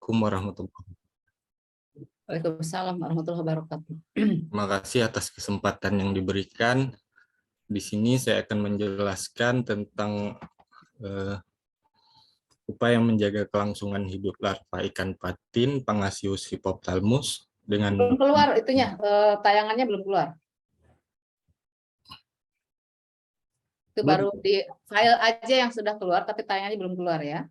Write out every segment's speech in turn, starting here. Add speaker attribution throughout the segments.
Speaker 1: Assalamualaikum warahmatullahi wabarakatuh.
Speaker 2: Waalaikumsalam warahmatullahi wabarakatuh.
Speaker 1: Terima kasih atas kesempatan yang diberikan. Di sini saya akan menjelaskan tentang upaya menjaga kelangsungan hidup larva ikan patin Pangasius hippophthalmus dengan
Speaker 2: Belum keluar itunya, tayangannya belum keluar. Itu baru di file aja yang sudah keluar, tapi tayangannya belum keluar ya.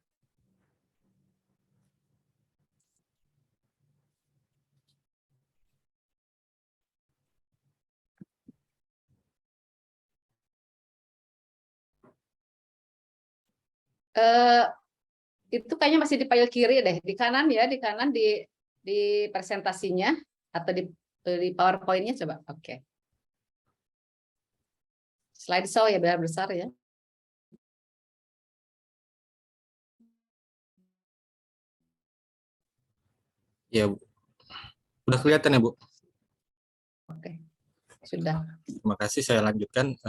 Speaker 2: Itu kayaknya masih di file kiri deh, di kanan ya, di kanan di presentasinya atau di PowerPoint-nya coba. Oke. Slideshow ya, biar besar ya.
Speaker 1: Ya, Bu. Udah kelihatan ya, Bu?
Speaker 2: Oke. Sudah.
Speaker 1: Terima kasih, saya lanjutkan.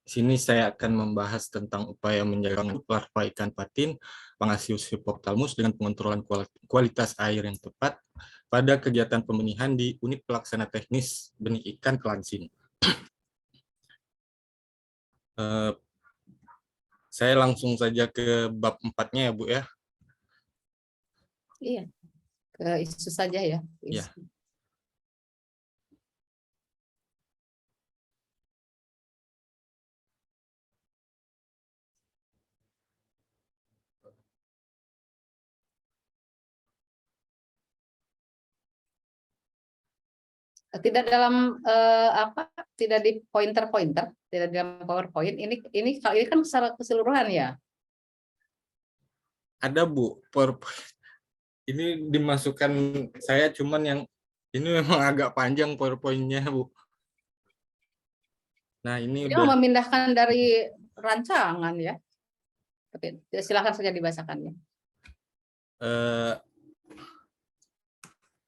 Speaker 1: Di sini saya akan membahas tentang upaya menjaga larva ikan patin Pangasius hippophthalmus dengan pengontrolan kualitas air yang tepat pada kegiatan pembenihan di unit pelaksana teknis benih ikan Kelansin. Saya langsung saja ke bab 4-nya ya, Bu ya.
Speaker 2: Iya. Ke isu saja ya.
Speaker 1: Ya.
Speaker 2: Tidak dalam tidak di pointer-pointer, tidak di dalam PowerPoint. Ini kan secara keseluruhan ya.
Speaker 1: Ada, Bu. Ini dimasukkan saya, cuman yang ini memang agak panjang PowerPoint-nya, Bu. Nah, ini udah
Speaker 2: memindahkan dari rancangan ya. Tapi silakan saja dibacakannya.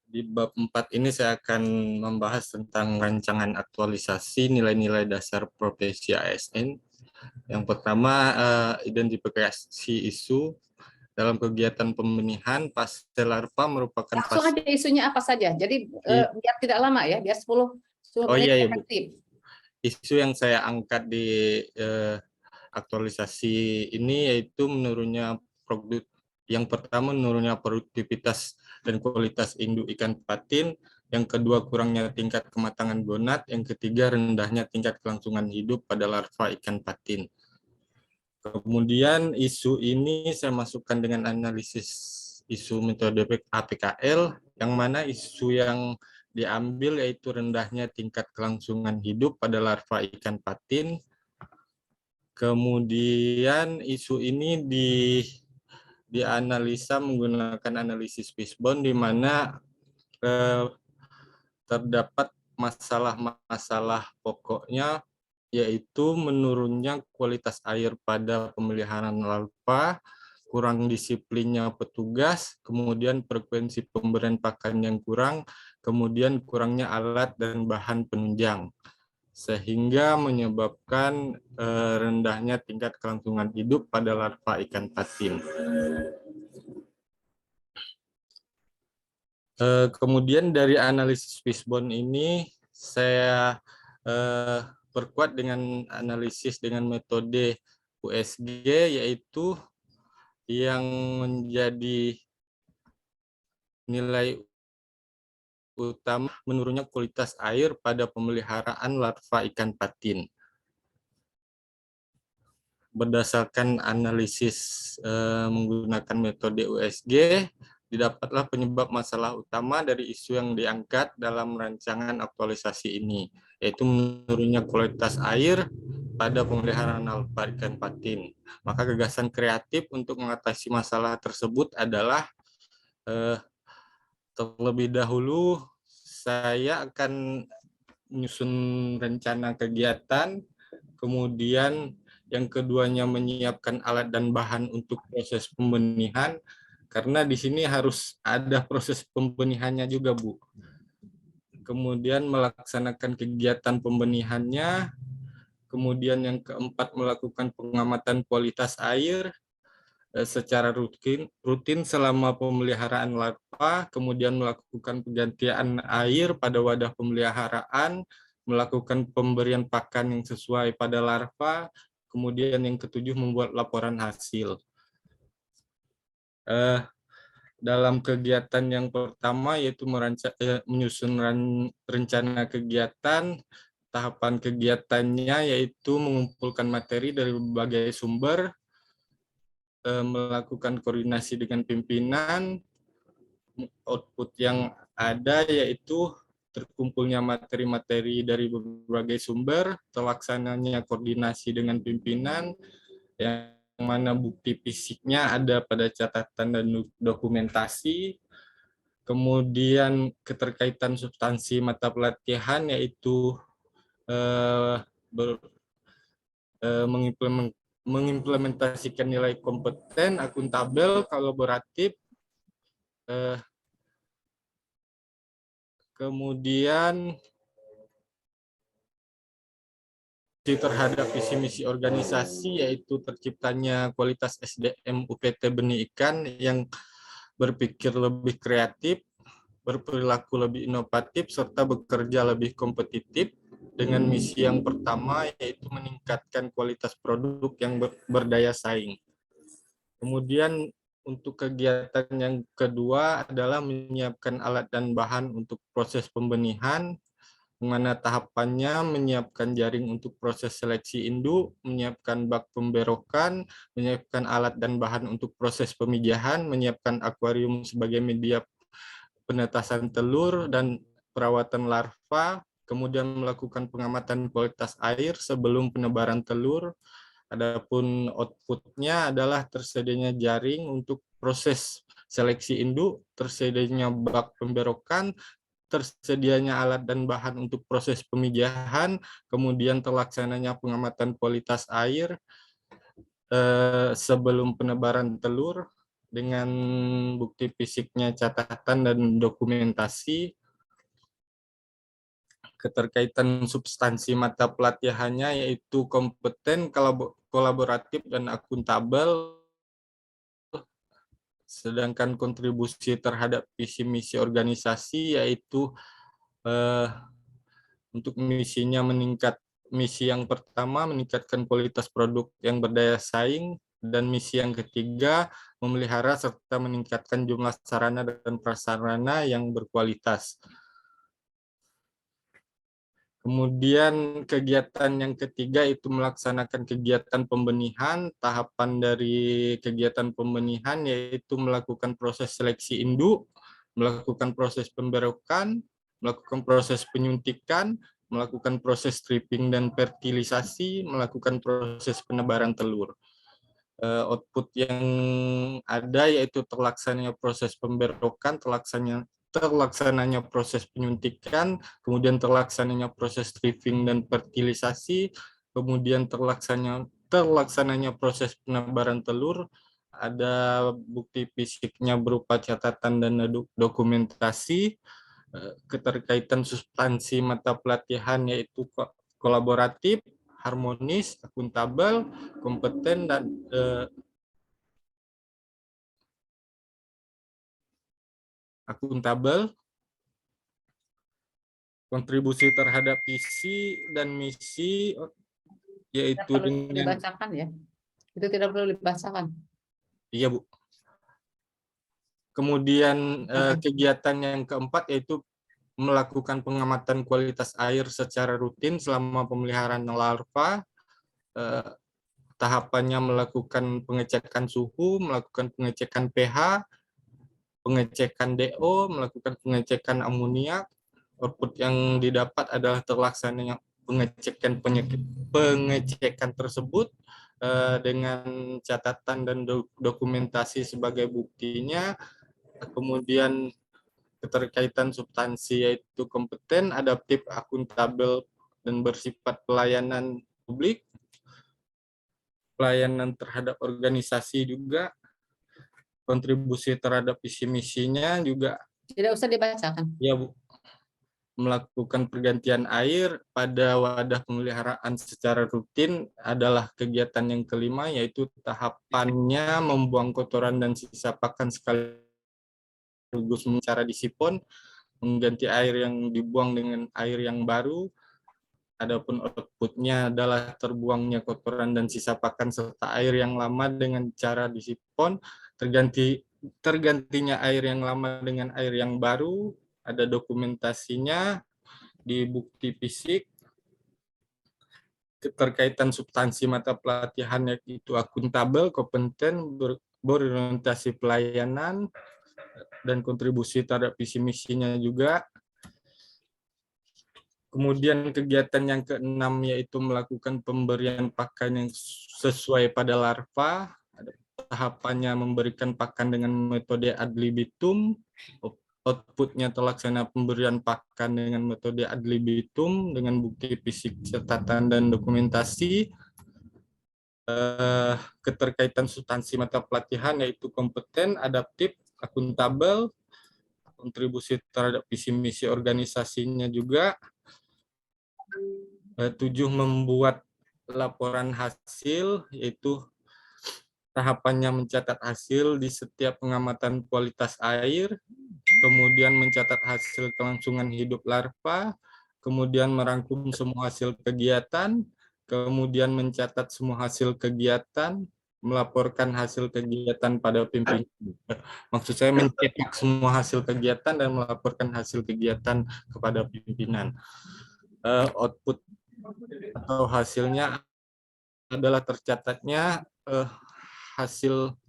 Speaker 1: Di bab 4 ini saya akan membahas tentang rancangan aktualisasi nilai-nilai dasar profesi ASN. Yang pertama, identifikasi isu dalam kegiatan pembenihan pastel larva merupakan
Speaker 2: langsung aja isunya apa saja. Jadi biar tidak lama ya, biar 10 menit
Speaker 1: iya,
Speaker 2: efektif.
Speaker 1: Isu yang saya angkat di aktualisasi ini yaitu menurunnya yang pertama menurunnya produktivitas dan kualitas induk ikan patin, yang kedua kurangnya tingkat kematangan gonad, yang ketiga rendahnya tingkat kelangsungan hidup pada larva ikan patin. Kemudian isu ini saya masukkan dengan analisis isu metode APKL, yang mana isu yang diambil yaitu rendahnya tingkat kelangsungan hidup pada larva ikan patin. Kemudian isu ini dianalisa menggunakan analisis fishbone, di mana terdapat masalah-masalah pokoknya, yaitu menurunnya kualitas air pada pemeliharaan larva, kurang disiplinnya petugas, kemudian frekuensi pemberian pakan yang kurang, kemudian kurangnya alat dan bahan penunjang, sehingga menyebabkan rendahnya tingkat kelangsungan hidup pada larva ikan patin. Kemudian dari analisis fishbone ini saya perkuat dengan analisis dengan metode USG, yaitu yang menjadi nilai utama menurunnya kualitas air pada pemeliharaan larva ikan patin. Berdasarkan analisis menggunakan metode USG, didapatlah penyebab masalah utama dari isu yang diangkat dalam rancangan aktualisasi ini, yaitu menurunnya kualitas air pada pemeliharaan larva ikan patin. Maka gagasan kreatif untuk mengatasi masalah tersebut adalah terlebih dahulu saya akan menyusun rencana kegiatan, kemudian yang keduanya menyiapkan alat dan bahan untuk proses pembenihan, karena di sini harus ada proses pembenihannya juga, Bu. Kemudian melaksanakan kegiatan pembenihannya, kemudian yang keempat melakukan pengamatan kualitas air, secara rutin selama pemeliharaan larva, kemudian melakukan penggantian air pada wadah pemeliharaan, melakukan pemberian pakan yang sesuai pada larva, kemudian yang ketujuh membuat laporan hasil. Dalam kegiatan yang pertama yaitu menyusun rencana kegiatan. Tahapan kegiatannya yaitu mengumpulkan materi dari berbagai sumber, melakukan koordinasi dengan pimpinan. Output yang ada yaitu terkumpulnya materi-materi dari berbagai sumber, terlaksananya koordinasi dengan pimpinan, yang mana bukti fisiknya ada pada catatan dan dokumentasi. Kemudian keterkaitan substansi mata pelatihan yaitu mengimplementasikan nilai kompeten, akuntabel, kolaboratif, kemudian terhadap visi misi organisasi yaitu terciptanya kualitas SDM UPT Benih Ikan yang berpikir lebih kreatif, berperilaku lebih inovatif, serta bekerja lebih kompetitif, dengan misi yang pertama yaitu meningkatkan kualitas produk yang berdaya saing. Kemudian untuk kegiatan yang kedua adalah menyiapkan alat dan bahan untuk proses pembenihan, di mana tahapannya menyiapkan jaring untuk proses seleksi induk, menyiapkan bak pemberokan, menyiapkan alat dan bahan untuk proses pemijahan, menyiapkan akuarium sebagai media penetasan telur dan perawatan larva, kemudian melakukan pengamatan kualitas air sebelum penebaran telur. Adapun outputnya adalah tersedianya jaring untuk proses seleksi induk, tersedianya bak pemberokan, tersedianya alat dan bahan untuk proses pemijahan, kemudian terlaksananya pengamatan kualitas air sebelum penebaran telur dengan bukti fisiknya catatan dan dokumentasi. Keterkaitan substansi mata pelatihannya yaitu kompeten, kolaboratif, dan akuntabel. Sedangkan kontribusi terhadap visi misi organisasi yaitu untuk misi yang pertama meningkatkan kualitas produk yang berdaya saing, dan misi yang ketiga memelihara serta meningkatkan jumlah sarana dan prasarana yang berkualitas. Kemudian kegiatan yang ketiga itu melaksanakan kegiatan pembenihan. Tahapan dari kegiatan pembenihan yaitu melakukan proses seleksi induk, melakukan proses pemberokan, melakukan proses penyuntikan, melakukan proses stripping dan fertilisasi, melakukan proses penebaran telur. Output yang ada yaitu terlaksananya proses pemberokan, terlaksananya proses penyuntikan, kemudian terlaksananya proses stripping dan fertilisasi, kemudian terlaksananya proses penebaran telur. Ada bukti fisiknya berupa catatan dan dokumentasi. Keterkaitan substansi mata pelatihan yaitu kolaboratif, harmonis, akuntabel, kompeten, dan akuntabel. Kontribusi terhadap visi dan misi yaitu
Speaker 2: Perlu
Speaker 1: dengan
Speaker 2: dibacakan ya. Itu tidak perlu dibacakan.
Speaker 1: iya Bu. Kemudian kegiatan yang keempat yaitu melakukan pengamatan kualitas air secara rutin selama pemeliharaan larva. Tahapannya melakukan pengecekan suhu, melakukan pengecekan pH, pengecekan DO, melakukan pengecekan amoniak. Output yang didapat adalah terlaksananya pengecekan tersebut dengan catatan dan dokumentasi sebagai buktinya. Kemudian keterkaitan substansi yaitu kompeten, adaptif, akuntabel, dan bersifat pelayanan publik, pelayanan terhadap organisasi juga, kontribusi terhadap visi misinya juga.
Speaker 2: Tidak usah dibacakan.
Speaker 1: Ya Bu. melakukan pergantian air pada wadah pemeliharaan secara rutin adalah kegiatan yang kelima, yaitu tahapannya membuang kotoran dan sisa pakan sekaligus cara disipon, mengganti air yang dibuang dengan air yang baru. Adapun outputnya adalah terbuangnya kotoran dan sisa pakan serta air yang lama dengan cara disipon, tergantinya air yang lama dengan air yang baru. Ada dokumentasinya di bukti fisik. Keterkaitan substansi mata pelatihan yaitu akuntabel, kompeten, berorientasi pelayanan, dan kontribusi terhadap visi misinya juga. Kemudian kegiatan yang keenam yaitu melakukan pemberian pakan yang sesuai pada larva. Tahapannya memberikan pakan dengan metode ad libitum. Outputnya terlaksana pemberian pakan dengan metode ad libitum dengan bukti fisik, catatan, dan dokumentasi. Keterkaitan substansi mata pelatihan yaitu kompeten, adaptif, akuntabel, kontribusi terhadap visi misi organisasinya juga. 7, membuat laporan hasil, yaitu tahapannya mencatat hasil di setiap pengamatan kualitas air, kemudian mencatat hasil kelangsungan hidup larva, kemudian merangkum semua hasil kegiatan, kemudian mencatat semua hasil kegiatan, melaporkan hasil kegiatan pada pimpinan. Maksud saya mencetak semua hasil kegiatan dan melaporkan hasil kegiatan kepada pimpinan. Output atau hasilnya adalah tercatatnya hasil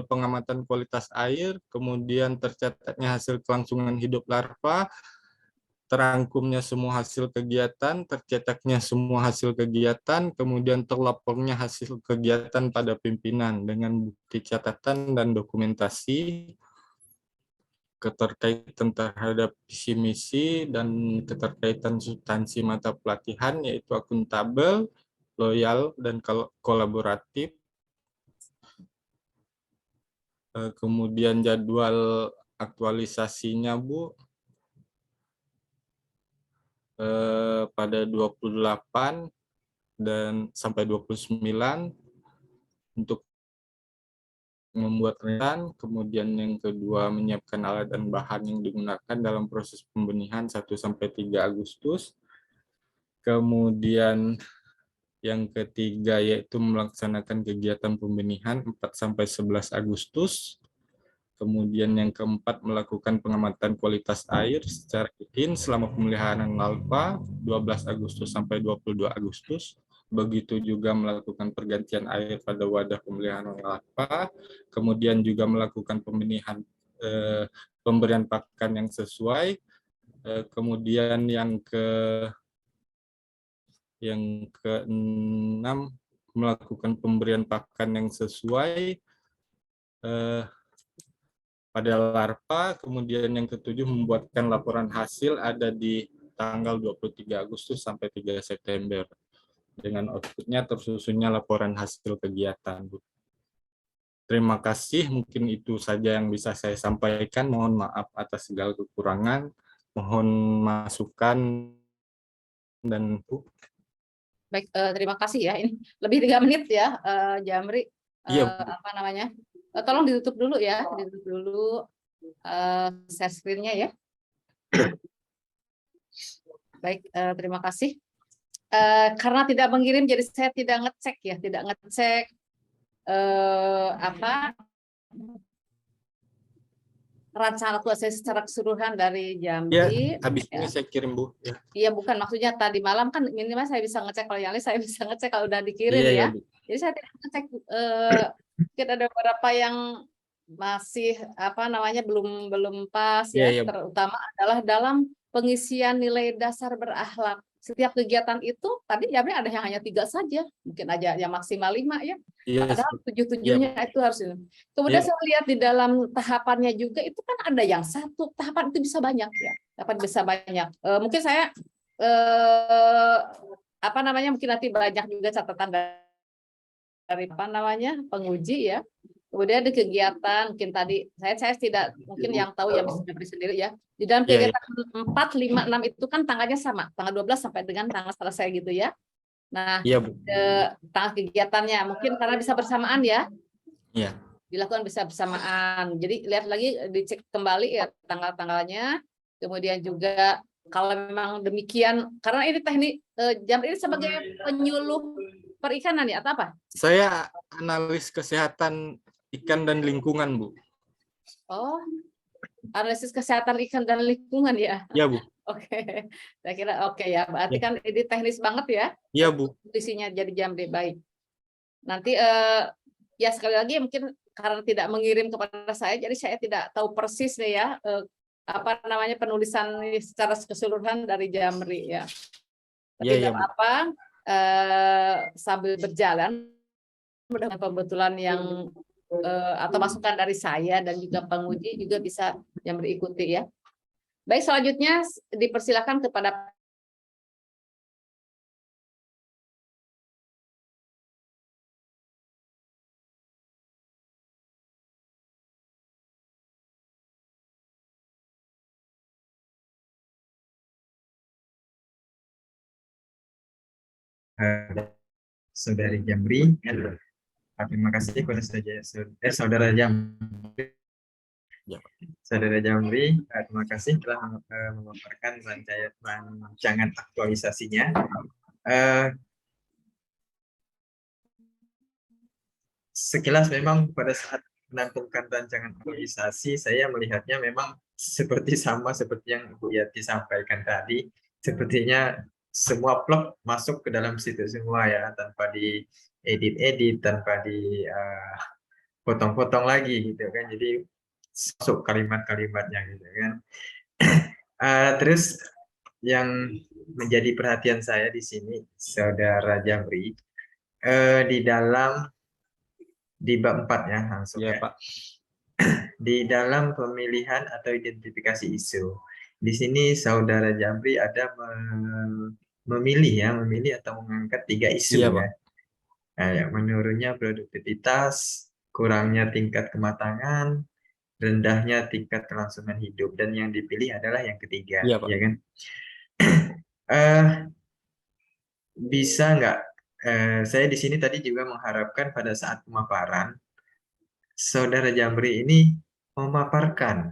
Speaker 1: pengamatan kualitas air, kemudian tercatatnya hasil kelangsungan hidup larva, terangkumnya semua hasil kegiatan, tercetaknya semua hasil kegiatan, kemudian terlapornya hasil kegiatan pada pimpinan dengan bukti catatan dan dokumentasi. Keterkaitan terhadap visi misi dan keterkaitan substansi mata pelatihan yaitu akuntabel, loyal, dan kolaboratif. Kemudian jadwal aktualisasinya, Bu, pada 28 dan sampai 29 untuk membuat rentan, kemudian yang kedua menyiapkan alat dan bahan yang digunakan dalam proses pembenihan 1-3 Agustus. Kemudian yang ketiga yaitu melaksanakan kegiatan pembenihan 4-11 Agustus. Kemudian yang keempat melakukan pengamatan kualitas air secara rutin selama pemeliharaan larva 12 Agustus sampai 22 Agustus. Begitu juga melakukan pergantian air pada wadah pemeliharaan larva, kemudian juga melakukan pemberian pakan yang sesuai, kemudian yang keenam melakukan pemberian pakan yang sesuai pada larva, kemudian yang ketujuh membuatkan laporan hasil ada di tanggal 23 Agustus sampai 3 September. Dengan outputnya tersusunnya laporan hasil kegiatan. Terima kasih, mungkin itu saja yang bisa saya sampaikan. Mohon maaf atas segala kekurangan. Mohon masukan dan
Speaker 2: Baik, terima kasih ya. Ini lebih 3 menit ya, Jamri.
Speaker 1: iya,
Speaker 2: Apa namanya? Tolong ditutup dulu ya, ditutup dulu share screen-nya ya. Baik, terima kasih. Karena tidak mengirim, jadi saya tidak ngecek ya, tidak ngecek rencana aktualisasi secara keseluruhan dari Jambi.
Speaker 1: habis ini saya kirim, Bu.
Speaker 2: Iya, bukan maksudnya tadi malam kan minimal saya bisa ngecek, kalau yang lain saya bisa ngecek kalau udah dikirim
Speaker 1: Iya,
Speaker 2: ya. Jadi saya tidak ngecek, mungkin ada beberapa yang masih belum pas ya, terutama adalah dalam pengisian nilai dasar berakhlak. Setiap kegiatan itu tadi Jambi ada yang hanya 3 saja, mungkin aja yang maksimal 5 ya. Padahal 7-7-nya itu harus ini. Kemudian saya lihat di dalam tahapannya juga itu kan ada yang 1 tahapan itu bisa banyak ya, dapat bisa banyak. Mungkin saya mungkin nanti banyak juga catatan dari penguji ya. Kemudian ada kegiatan, mungkin tadi saya tidak mungkin yang tahu ya bisa Jamri sendiri ya. Di dalam
Speaker 1: Iya, iya.
Speaker 2: kegiatan 4, 5, 6 itu kan tanggalnya sama, tanggal 12 sampai dengan tanggal selesai gitu ya. Nah,
Speaker 1: Iya, Bu.
Speaker 2: tanggal kegiatannya mungkin karena bisa bersamaan ya,
Speaker 1: Iya.
Speaker 2: dilakukan bisa bersamaan. Jadi lihat lagi, dicek kembali ya tanggal-tanggalnya. Kemudian juga kalau memang demikian, karena ini teknik Jamri ini sebagai penyuluh perikanan ya atau apa?
Speaker 1: Saya analis kesehatan ikan dan lingkungan, Bu.
Speaker 2: Oh, analisis kesehatan ikan dan lingkungan ya.
Speaker 1: Iya, Bu.
Speaker 2: Oke, saya kira oke ya. Berarti
Speaker 1: Ya.
Speaker 2: kan ini teknis banget ya.
Speaker 1: Iya, Bu.
Speaker 2: Isinya jadi Jamri, baik. Nanti ya sekali lagi mungkin karena tidak mengirim kepada saya, jadi saya tidak tahu persis nih ya apa namanya penulisan secara keseluruhan dari Jamri ya. Tapi
Speaker 1: Iya, iya,
Speaker 2: tidak
Speaker 1: Bu.
Speaker 2: apa, sambil berjalan, mudah-mudahan pembetulan yang atau masukan dari saya dan juga penguji juga bisa yang berikuti ya. Baik, selanjutnya dipersilakan kepada
Speaker 3: Saudari Jamri. Terima kasih kepada Saudara Jamri.
Speaker 1: Ya.
Speaker 3: Saudara Jamri, terima kasih telah memaparkan rancangan aktualisasinya. Sekilas memang pada saat menantumkan rancangan aktualisasi, saya melihatnya memang sama seperti yang Bu Yati sampaikan tadi. Sepertinya semua plot masuk ke dalam situ semua ya, tanpa diedit-edit, tanpa dipotong-potong lagi gitu kan. Jadi masuk kalimat-kalimatnya gitu kan. Terus yang menjadi perhatian saya di sini, Saudara Jamri, di bab 4 ya langsung
Speaker 1: Iya,
Speaker 3: ya.
Speaker 1: Pak.
Speaker 3: Di dalam pemilihan atau identifikasi isu. Di sini Saudara Jamri ada memilih atau mengangkat 3 isu
Speaker 1: Iya,
Speaker 3: ya.
Speaker 1: Pak.
Speaker 3: Yang menurunnya produktivitas, kurangnya tingkat kematangan, rendahnya tingkat kelangsungan hidup, dan yang dipilih adalah yang ketiga,
Speaker 1: Iya, Pak.
Speaker 3: ya kan? Bisa nggak? Saya di sini tadi juga mengharapkan pada saat pemaparan, Saudara Jamri ini memaparkan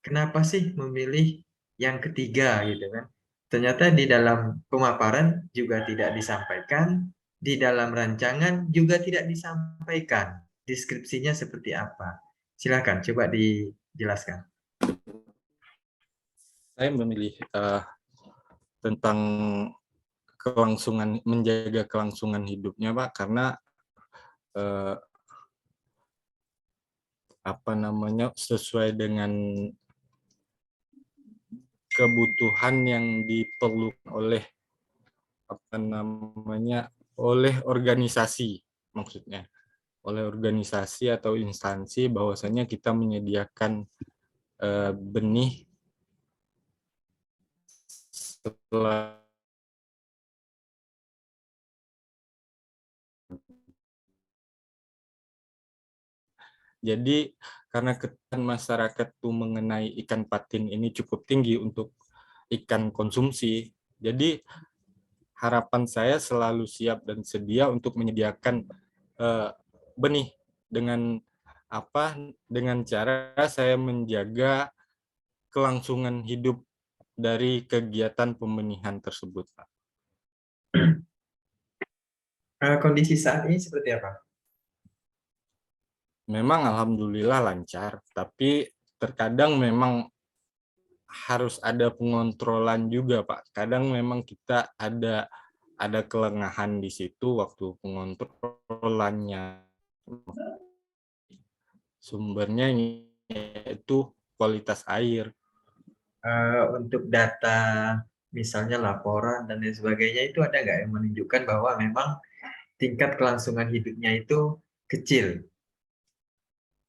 Speaker 3: kenapa sih memilih yang ketiga gitu kan. Ternyata di dalam pemaparan juga tidak disampaikan, di dalam rancangan juga tidak disampaikan. Deskripsinya seperti apa? Silakan coba dijelaskan.
Speaker 1: Saya memilih tentang menjaga kelangsungan hidupnya, Pak, karena sesuai dengan kebutuhan yang diperlukan oleh organisasi, maksudnya oleh organisasi atau instansi, bahwasanya kita menyediakan benih setelah jadi karena kebutuhan masyarakat tuh mengenai ikan patin ini cukup tinggi untuk ikan konsumsi, jadi harapan saya selalu siap dan sedia untuk menyediakan benih dengan cara saya menjaga kelangsungan hidup dari kegiatan pembenihan tersebut, Pak.
Speaker 3: Kondisi saat ini seperti apa?
Speaker 1: Memang alhamdulillah lancar, tapi terkadang memang harus ada pengontrolan juga, Pak. Kadang memang kita ada kelengahan di situ waktu pengontrolannya. Sumbernya yaitu kualitas air.
Speaker 3: Untuk data misalnya laporan dan lain sebagainya itu ada nggak yang menunjukkan bahwa memang tingkat kelangsungan hidupnya itu kecil?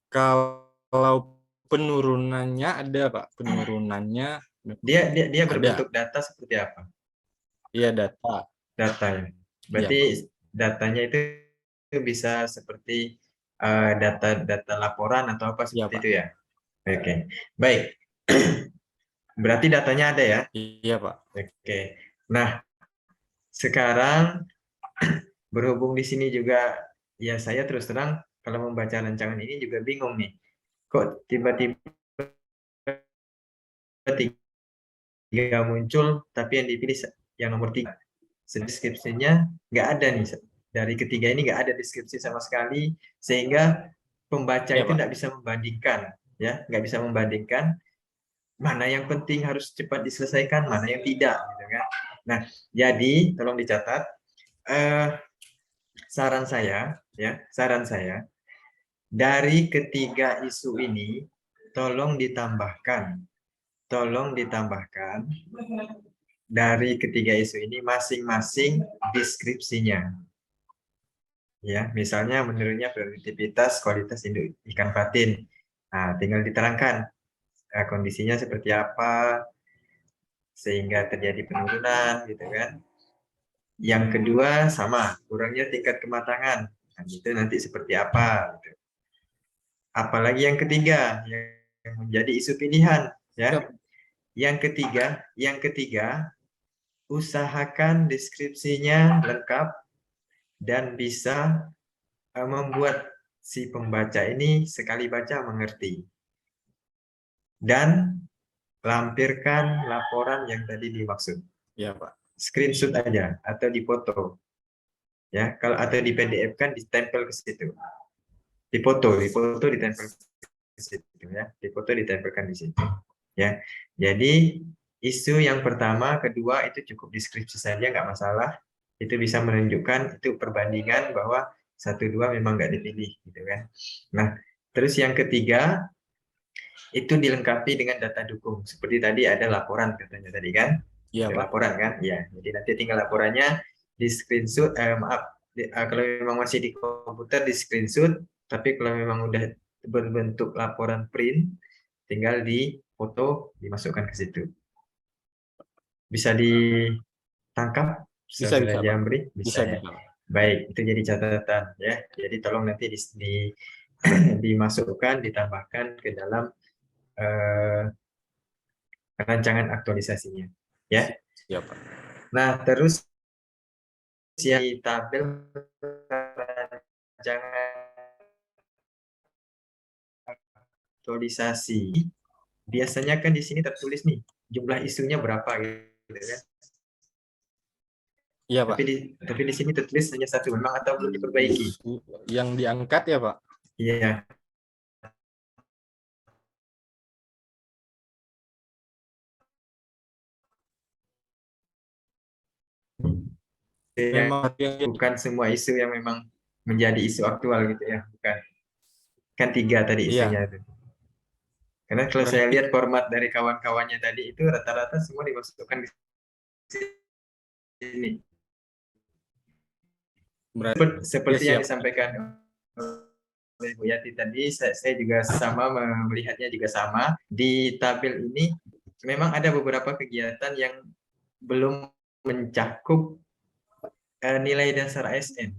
Speaker 1: Kalau penurunannya ada, Pak. Penurunannya
Speaker 3: Dia
Speaker 1: ada.
Speaker 3: berbentuk data seperti apa?
Speaker 1: Iya, data.
Speaker 3: Data ya. Berarti datanya itu bisa seperti data laporan atau apa
Speaker 1: Iya,
Speaker 3: seperti
Speaker 1: Pak.
Speaker 3: itu ya. Oke, baik. Berarti datanya ada ya.
Speaker 1: Iya, Pak.
Speaker 3: Oke. Nah, sekarang berhubung di sini juga ya saya terus terang kalau membaca rancangan ini juga bingung nih. Kok tiba-tiba tiga muncul tapi yang dipilih yang nomor 3. Deskripsinya nggak ada nih. Dari ketiga ini nggak ada deskripsi sama sekali sehingga pembaca
Speaker 1: Iya,
Speaker 3: itu
Speaker 1: Pak.
Speaker 3: nggak bisa membandingkan, ya, nggak bisa membandingkan mana yang penting harus cepat diselesaikan, mana yang tidak, gitu kan. Nah, jadi tolong dicatat. Saran saya, ya, saran saya dari ketiga isu ini tolong ditambahkan dari ketiga isu ini masing-masing deskripsinya. Ya, misalnya menurutnya produktivitas kualitas induk ikan patin. Nah, tinggal diterangkan kondisinya seperti apa sehingga terjadi penurunan gitu kan. Yang kedua sama, kurangnya tingkat kematangan. Nah, itu nanti seperti apa gitu. Apalagi yang ketiga yang menjadi isu pilihan ya.
Speaker 1: Siap.
Speaker 3: Yang ketiga usahakan deskripsinya lengkap dan bisa membuat si pembaca ini sekali baca mengerti. Dan lampirkan laporan yang tadi dimaksud.
Speaker 1: Iya, Pak.
Speaker 3: Screenshot aja atau dipoto. Ya, kalau atau di PDF kan ditempel ke situ. Dipoto ditempel ke situ ya. Dipoto ditempelkan di situ. Ya. Jadi isu yang pertama, kedua itu cukup deskripsi saja nggak masalah. Itu bisa menunjukkan itu perbandingan bahwa 1, 2 memang nggak dipilih gitu kan. Nah, terus yang ketiga itu dilengkapi dengan data dukung. Seperti tadi ada laporan katanya tadi kan?
Speaker 1: Iya,
Speaker 3: Ada
Speaker 1: Pak.
Speaker 3: laporan kan? Ya. Jadi nanti tinggal laporannya di screenshot, kalau memang masih di komputer di screenshot, tapi kalau memang udah berbentuk laporan print, tinggal di foto dimasukkan ke situ. Bisa ditangkap
Speaker 1: Bisa,
Speaker 3: Saudara
Speaker 1: bisa, Pak.
Speaker 3: Jamri? Bisa ya.
Speaker 1: Bisa.
Speaker 3: Baik, itu jadi catatan ya. Jadi tolong nanti dimasukkan, ditambahkan ke dalam rancangan aktualisasinya. Ya.
Speaker 1: Siap, Pak.
Speaker 3: Nah, terus yang di tabel rancangan aktualisasi, biasanya kan di sini tertulis nih jumlah isunya berapa gitu kan.
Speaker 1: Iya, Pak.
Speaker 3: Tapi di sini tertulis hanya 1 memang atau belum diperbaiki.
Speaker 1: Yang diangkat ya, Pak.
Speaker 3: Iya.
Speaker 1: Memang
Speaker 3: Bukan semua isu yang memang menjadi isu aktual gitu ya, bukan. Kan 3 tadi isunya
Speaker 1: iya.
Speaker 3: itu. Karena kalau saya lihat format dari kawan-kawannya tadi itu rata-rata semua dimasukkan di sini. Seperti yang disampaikan oleh Bu Yati tadi, saya juga sama melihatnya juga sama. Di tabel ini memang ada beberapa kegiatan yang belum mencakup nilai dasar ASN.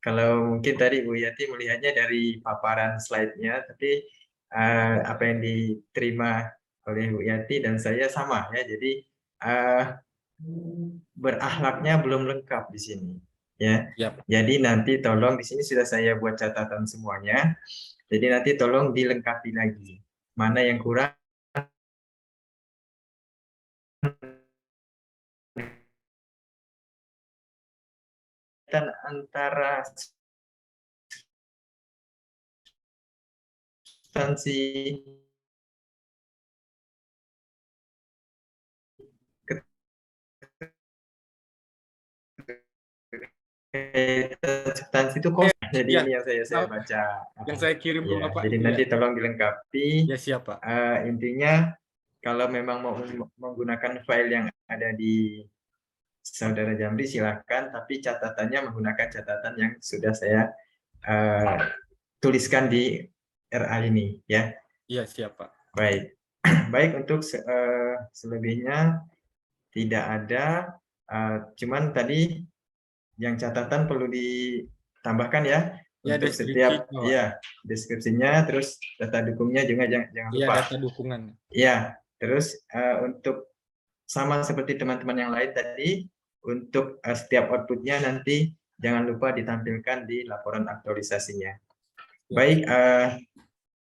Speaker 3: Kalau mungkin tadi Bu Yati melihatnya dari paparan slide-nya, tapi apa yang diterima oleh Bu Yati dan saya sama ya. Jadi berakhlaknya belum lengkap di sini ya.
Speaker 1: Yep.
Speaker 3: Jadi nanti tolong di sini sudah saya buat catatan semuanya. Jadi nanti tolong dilengkapi lagi. Mana yang kurang antara substansi substansi itu kos. Jadi
Speaker 1: ya,
Speaker 3: ini yang saya baca.
Speaker 1: Yang saya kirim ke
Speaker 3: ya,
Speaker 1: Bapak.
Speaker 3: Jadi nanti tolong dilengkapi.
Speaker 1: Ya, siap, Pak.
Speaker 3: Intinya kalau memang mau menggunakan file yang ada di Saudara Jamri silakan, tapi catatannya menggunakan catatan yang sudah saya tuliskan di RA ini ya.
Speaker 1: Iya, siap, Pak.
Speaker 3: Baik. Baik, untuk selebihnya tidak ada, cuman tadi yang catatan perlu ditambahkan ya.
Speaker 1: Ya,
Speaker 3: untuk setiap
Speaker 1: deskripsinya, Pak.
Speaker 3: ya deskripsinya, terus data dukungnya juga jangan
Speaker 1: Iya,
Speaker 3: lupa.
Speaker 1: data dukungan.
Speaker 3: Ya, terus untuk sama seperti teman-teman yang lain tadi, untuk setiap outputnya nanti jangan lupa ditampilkan di laporan aktualisasinya.
Speaker 1: Ya.
Speaker 3: Baik,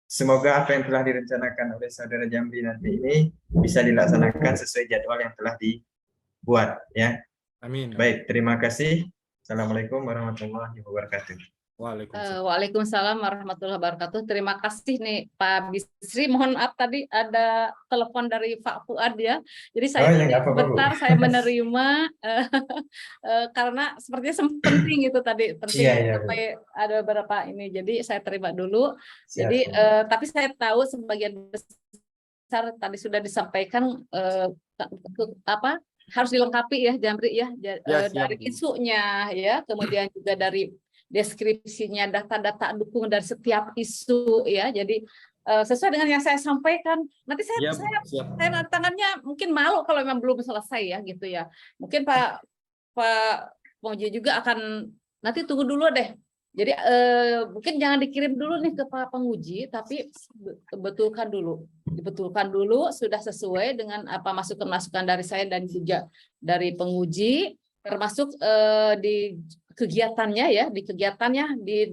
Speaker 3: semoga apa yang telah direncanakan oleh Saudara Jamri nanti ini bisa dilaksanakan sesuai jadwal yang telah dibuat, ya.
Speaker 1: Amin.
Speaker 3: Baik, terima kasih. Assalamualaikum warahmatullahi wabarakatuh.
Speaker 1: Waalaikumsalam.
Speaker 2: Waalaikumsalam warahmatullahi wabarakatuh. Terima kasih nih Pak Bisri. Mohon maaf tadi ada telepon dari Pak Fuad ya. Jadi saya
Speaker 3: Oh, ya,
Speaker 2: tadi
Speaker 3: nggak apa-apa, Bu.
Speaker 2: sebentar saya menerima karena sepertinya penting itu tadi penting
Speaker 3: Iya, iya, Bu.
Speaker 2: sampai ada beberapa ini. Jadi saya terima dulu.
Speaker 3: Siap,
Speaker 2: Jadi
Speaker 3: Bu.
Speaker 2: tapi saya tahu sebagian besar tadi sudah disampaikan apa harus dilengkapi ya Jamri ya,
Speaker 1: Ya, siap,
Speaker 2: dari
Speaker 1: Bu.
Speaker 2: isunya ya, kemudian juga dari deskripsinya, data-data dukung dari setiap isu ya. Jadi sesuai dengan yang saya sampaikan. Nanti
Speaker 1: Ya,
Speaker 2: saya
Speaker 1: siap.
Speaker 2: tangannya mungkin malu kalau memang belum selesai ya gitu ya. Mungkin Pak Moji juga akan nanti tunggu dulu deh. Jadi mungkin jangan dikirim dulu nih ke Pak Penguji, tapi dibetulkan dulu sudah sesuai dengan apa masukan-masukan dari saya dan juga dari penguji, termasuk di kegiatannya ya, di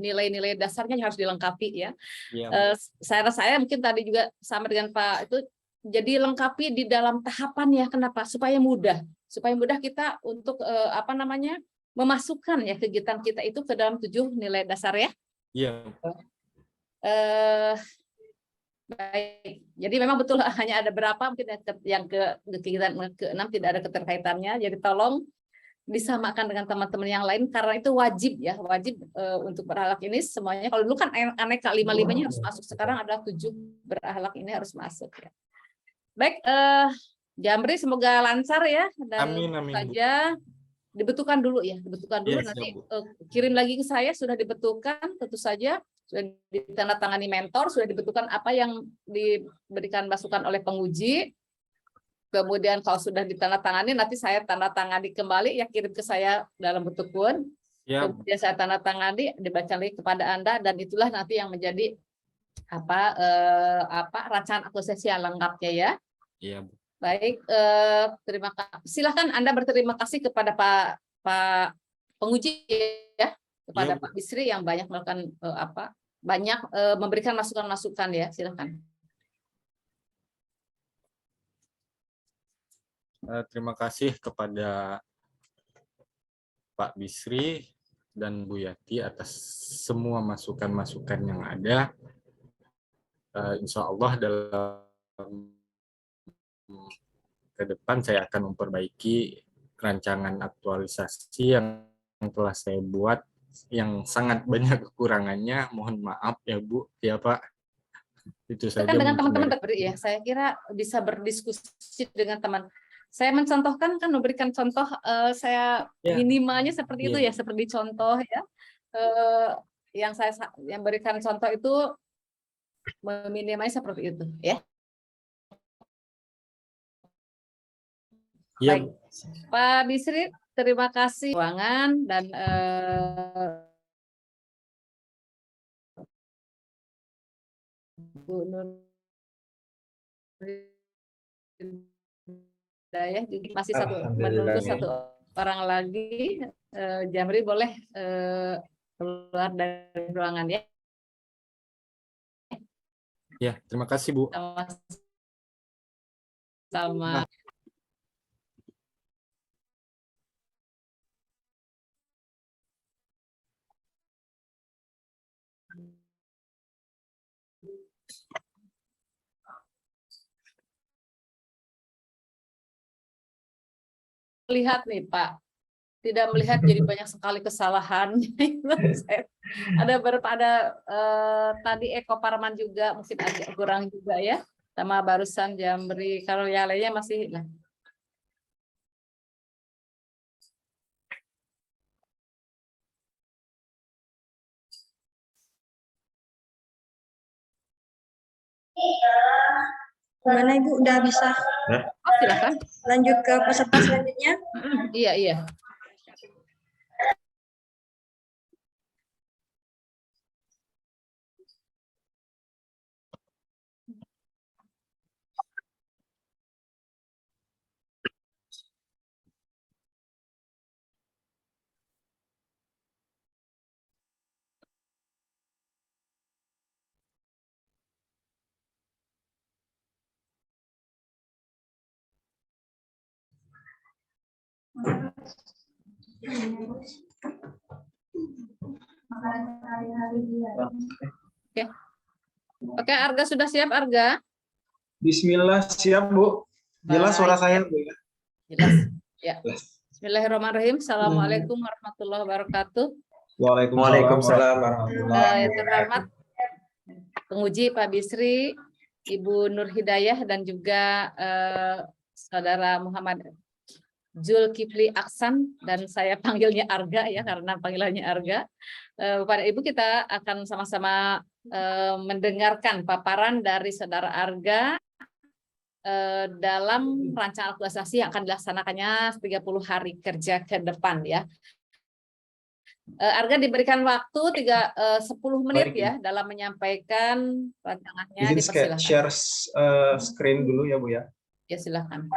Speaker 2: nilai-nilai dasarnya harus dilengkapi ya.
Speaker 1: Ya.
Speaker 2: Saya mungkin tadi juga sama dengan Pak itu, jadi lengkapi di dalam tahapan ya. Kenapa? Supaya mudah kita untuk apa namanya memasukkan ya kegiatan kita itu ke dalam 7 nilai dasar ya.
Speaker 1: Iya.
Speaker 2: Baik. Jadi memang betul hanya ada berapa mungkin yang kegiatan ke-6 tidak ada keterkaitannya. Jadi tolong disamakan dengan teman-teman yang lain karena itu wajib untuk berakhlak ini semuanya. Kalau dulu kan aneka 5-5-nya harus masuk, sekarang ada 7 berakhlak ini harus masuk ya. Baik, Jamri semoga lancar ya, dan
Speaker 1: Amin,
Speaker 2: saja dibetulkan dulu ya,
Speaker 1: Ya,
Speaker 2: nanti
Speaker 1: siap,
Speaker 2: kirim lagi ke saya, sudah dibetulkan tentu saja, sudah ditandatangani mentor, sudah dibetulkan apa yang diberikan masukan oleh penguji. Kemudian kalau sudah ditandatangani, nanti saya tanda-tangani kembali, ya kirim ke saya dalam bentuk pun.
Speaker 1: Ya.
Speaker 2: Kemudian saya tanda-tangani, dibaca lagi kepada Anda, dan itulah nanti yang menjadi rancangan aktualisasi yang lengkapnya ya.
Speaker 1: Iya.
Speaker 2: Baik, terima kasih. Silakan Anda berterima kasih kepada Pak Penguji ya, kepada
Speaker 1: Ya,
Speaker 2: Pak Bisri yang banyak melakukan banyak memberikan masukan-masukan ya. Silakan.
Speaker 1: Terima kasih kepada Pak Bisri dan Bu Yati atas semua masukan-masukan yang ada. Insya Allah dalam ke depan saya akan memperbaiki rancangan aktualisasi yang telah saya buat, yang sangat banyak kekurangannya. Mohon maaf ya Bu, ya Pak. Itu saja
Speaker 2: Dengan
Speaker 1: mungkin
Speaker 2: teman-teman
Speaker 1: dari
Speaker 2: ya, saya kira bisa berdiskusi dengan teman. Saya mencontohkan kan memberikan contoh, saya minimalnya seperti itu ya, seperti contoh ya. Yang berikan contoh itu minimalnya seperti itu ya.
Speaker 1: Ya.
Speaker 2: Baik, Pak Bisri, terima kasih ruangan dan Bu Nur ya, juga masih menunggu satu orang lagi. Jamri boleh keluar dari ruangan ya.
Speaker 1: Ya, terima kasih Bu.
Speaker 2: Sama. Lihat nih Pak, tidak melihat jadi banyak sekali kesalahan. Ada tadi Eko Parman juga mungkin agak kurang juga ya, sama barusan Jamri. Kalau yang lainnya masih. Nah.
Speaker 4: Gimana Ibu, udah bisa?
Speaker 2: Oh, silakan.
Speaker 4: Lanjut ke peserta selanjutnya.
Speaker 2: Iya. Oke. Oke, Arga sudah siap, Arga?
Speaker 5: Bismillah, siap Bu. Jelas suara
Speaker 2: Baik.
Speaker 5: saya Bu ya?
Speaker 2: Jelas. Ya.
Speaker 5: Jelas.
Speaker 2: Bismillahirrahmanirrahim. Assalamualaikum warahmatullahi wabarakatuh.
Speaker 3: Waalaikumsalam warahmatullahi
Speaker 2: Yang terhormat penguji Pak Bisri, Ibu Nur Hidayah, dan juga Saudara Muhammad Zulkifli Aksan, dan saya panggilnya Arga ya karena panggilannya Arga. Bapak Ibu, kita akan sama-sama mendengarkan paparan dari Saudara Arga dalam rancangan aktualisasi yang akan dilaksanakannya 30 hari kerja ke depan ya. Arga diberikan waktu 10 menit
Speaker 5: Baik,
Speaker 2: ya dalam menyampaikan rancangannya.
Speaker 5: Izin
Speaker 2: Dipersilakan.
Speaker 5: share screen dulu ya Bu ya.
Speaker 2: Ya, silakan.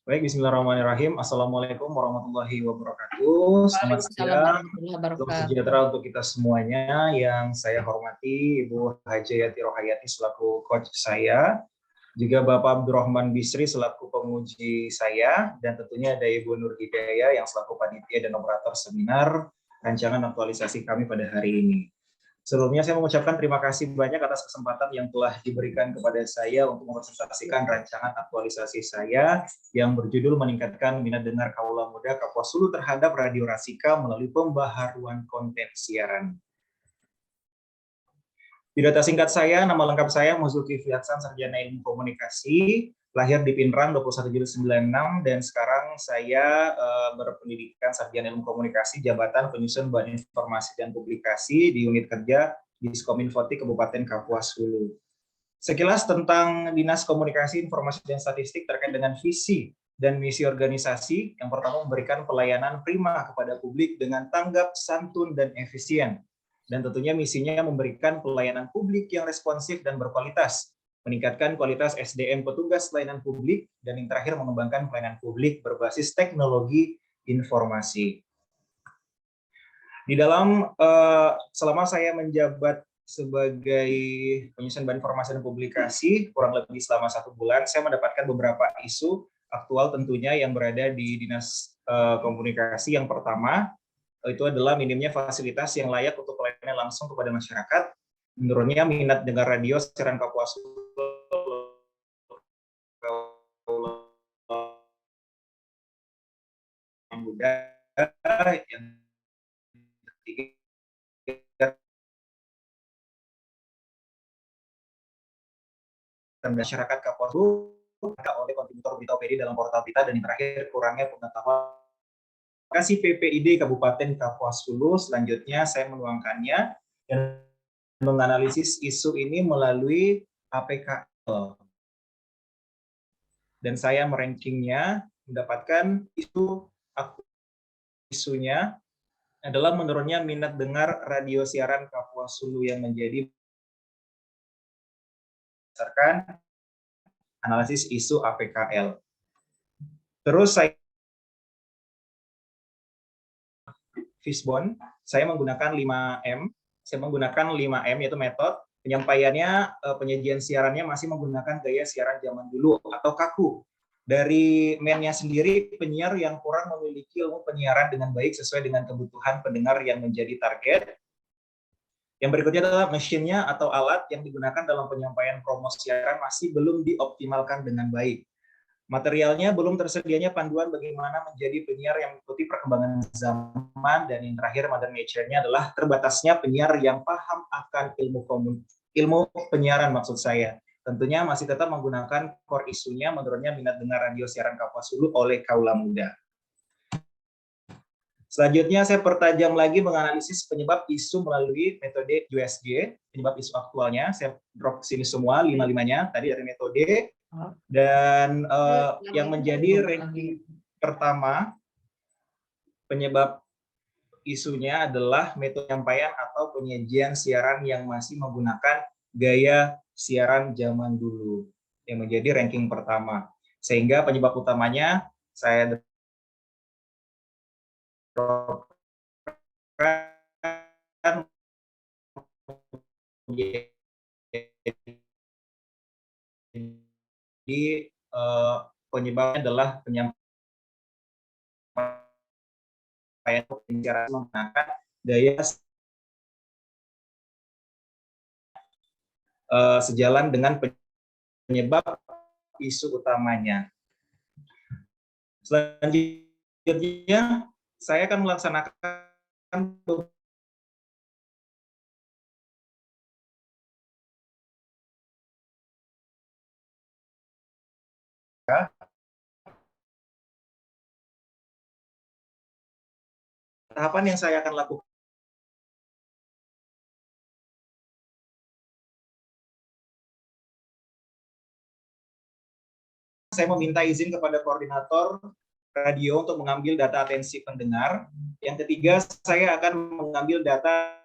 Speaker 5: Baik, Bismillahirrahmanirrahim. Assalamualaikum warahmatullahi wabarakatuh. Selamat
Speaker 2: Waalaikumsalam
Speaker 5: siang.
Speaker 2: warahmatullahi
Speaker 5: Salam
Speaker 2: wabarakatuh.
Speaker 5: sejahtera untuk kita semuanya. Yang saya hormati Ibu Hajayati Rohayati selaku coach saya, juga Bapak Abdurrahman Bisri selaku penguji saya, dan tentunya ada Ibu Nur Hidayah yang selaku panitia dan operator seminar rancangan aktualisasi kami pada hari ini. Sebelumnya saya mengucapkan terima kasih banyak atas kesempatan yang telah diberikan kepada saya untuk mempresentasikan rancangan aktualisasi saya yang berjudul meningkatkan minat dengar kaula muda Kapuas Hulu terhadap Radio Rasika melalui pembaharuan konten siaran. Biodata singkat saya, nama lengkap saya Zulkifli Aksan, Sarjana Ilmu Komunikasi, lahir di Pinrang 21 Juli 96, dan sekarang saya berpendidikan Sarjana Ilmu Komunikasi, Jabatan Penyusun Bahan Informasi dan Publikasi di Unit Kerja Diskominfoti Kabupaten Kapuas Hulu. Sekilas tentang Dinas Komunikasi, Informasi dan Statistik terkait dengan visi dan misi organisasi. Yang pertama, memberikan pelayanan prima kepada publik dengan tanggap, santun, dan efisien. Dan tentunya misinya memberikan pelayanan publik yang responsif dan berkualitas, meningkatkan kualitas SDM petugas pelayanan publik, dan yang terakhir mengembangkan pelayanan publik berbasis teknologi informasi. Di dalam selama saya menjabat sebagai penyusun bahan informasi dan publikasi kurang lebih selama 1 bulan, saya mendapatkan beberapa isu aktual tentunya yang berada di Dinas Komunikasi. Yang pertama itu adalah minimnya fasilitas yang layak untuk pelayanan langsung kepada masyarakat, menurunnya minat dengar radio siaran Kapuas Hulu muda, yang ketiga masyarakat Kapuas Hulu oleh kontributor berita OPD dalam portal kita, dan yang terakhir kurangnya pengetahuan kasih PPID Kabupaten Kapuas Hulu. Selanjutnya saya menuangkannya dan menganalisis isu ini melalui APKL. Dan saya merankingnya, mendapatkan isunya adalah menurunnya minat dengar radio siaran Kapuas Hulu yang menjadi berdasarkan analisis isu APKL. Terus saya Fishbone, saya menggunakan 5M. Saya menggunakan 5M, yaitu metode penyampaiannya, penyajian siarannya masih menggunakan gaya siaran zaman dulu atau kaku. Dari mennya sendiri, penyiar yang kurang memiliki ilmu penyiaran dengan baik sesuai dengan kebutuhan pendengar yang menjadi target. Yang berikutnya adalah mesinnya atau alat yang digunakan dalam penyampaian promo siaran masih belum dioptimalkan dengan baik. Materialnya belum tersedianya panduan bagaimana menjadi penyiar yang mengikuti perkembangan zaman, dan yang terakhir modern nature-nya adalah terbatasnya penyiar yang paham akan ilmu penyiaran maksud saya. Tentunya masih tetap menggunakan core isunya menurunnya minat dengar radio siaran Kapuas Hulu oleh kaula muda. Selanjutnya saya pertajam lagi menganalisis penyebab isu melalui metode USG, penyebab isu aktualnya. Saya drop sini semua 5-5-nya tadi dari metode. Dan yang menjadi ranking pertama penyebab isunya adalah metode penyampaian atau penyajian siaran yang masih menggunakan gaya siaran zaman dulu, yang menjadi ranking pertama. Sehingga penyebab utamanya saya Jadi penyebabnya adalah penyampaian menggunakan gaya sejalan dengan penyebab isu utamanya. Selanjutnya, saya akan melaksanakan tahapan yang saya akan lakukan. Saya meminta izin kepada koordinator radio untuk mengambil data atensi pendengar. Yang ketiga, saya akan mengambil data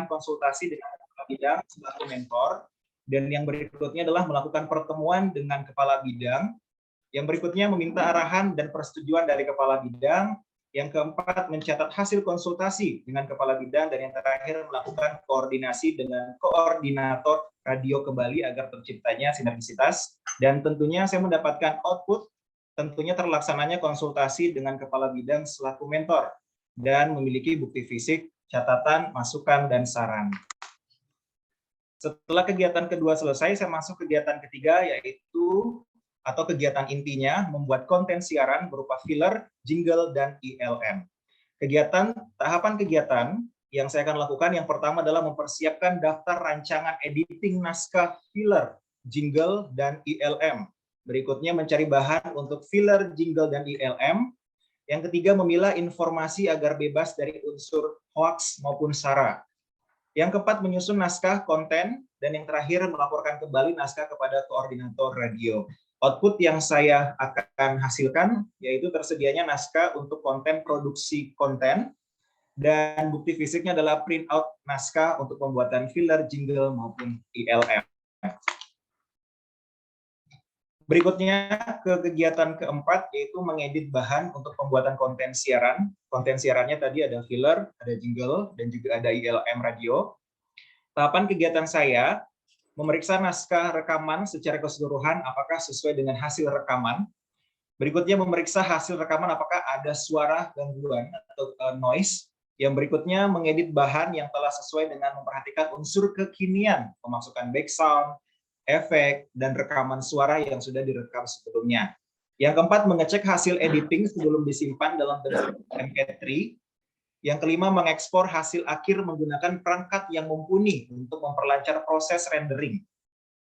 Speaker 5: konsultasi dengan kepala bidang selaku mentor, dan yang berikutnya adalah melakukan pertemuan dengan kepala bidang. Yang berikutnya meminta arahan dan persetujuan dari kepala bidang. Yang keempat, mencatat hasil konsultasi dengan kepala bidang, dan yang terakhir melakukan koordinasi dengan koordinator radio kembali agar terciptanya sinergisitas. Dan tentunya saya mendapatkan output, tentunya terlaksananya konsultasi dengan kepala bidang selaku mentor dan memiliki bukti fisik, catatan, masukan, dan saran. Setelah kegiatan kedua selesai, saya masuk kegiatan ketiga, yaitu atau kegiatan intinya membuat konten siaran berupa filler, jingle, dan ILM. Tahapan kegiatan yang saya akan lakukan yang pertama adalah mempersiapkan daftar rancangan editing naskah filler, jingle, dan ILM. Berikutnya mencari bahan untuk filler, jingle, dan ILM. Yang ketiga, memilah informasi agar bebas dari unsur hoax maupun sara. Yang keempat, menyusun naskah konten. Dan yang terakhir, melaporkan kembali naskah kepada koordinator radio. Output yang saya akan hasilkan yaitu tersedianya naskah untuk konten produksi konten, dan bukti fisiknya adalah print out naskah untuk pembuatan filler, jingle, maupun ILM. Berikutnya ke kegiatan keempat, yaitu mengedit bahan untuk pembuatan konten siaran. Konten siarannya tadi ada filler, ada jingle, dan juga ada ILM radio. Tahapan kegiatan saya, memeriksa naskah rekaman secara keseluruhan apakah sesuai dengan hasil rekaman. Berikutnya memeriksa hasil rekaman apakah ada suara gangguan atau noise. Yang berikutnya mengedit bahan yang telah sesuai dengan memperhatikan unsur kekinian, memasukkan background, efek, dan rekaman suara yang sudah direkam sebelumnya. Yang keempat, mengecek hasil editing sebelum disimpan dalam bentuk MP3. Yang kelima, mengekspor hasil akhir menggunakan perangkat yang mumpuni untuk memperlancar proses rendering.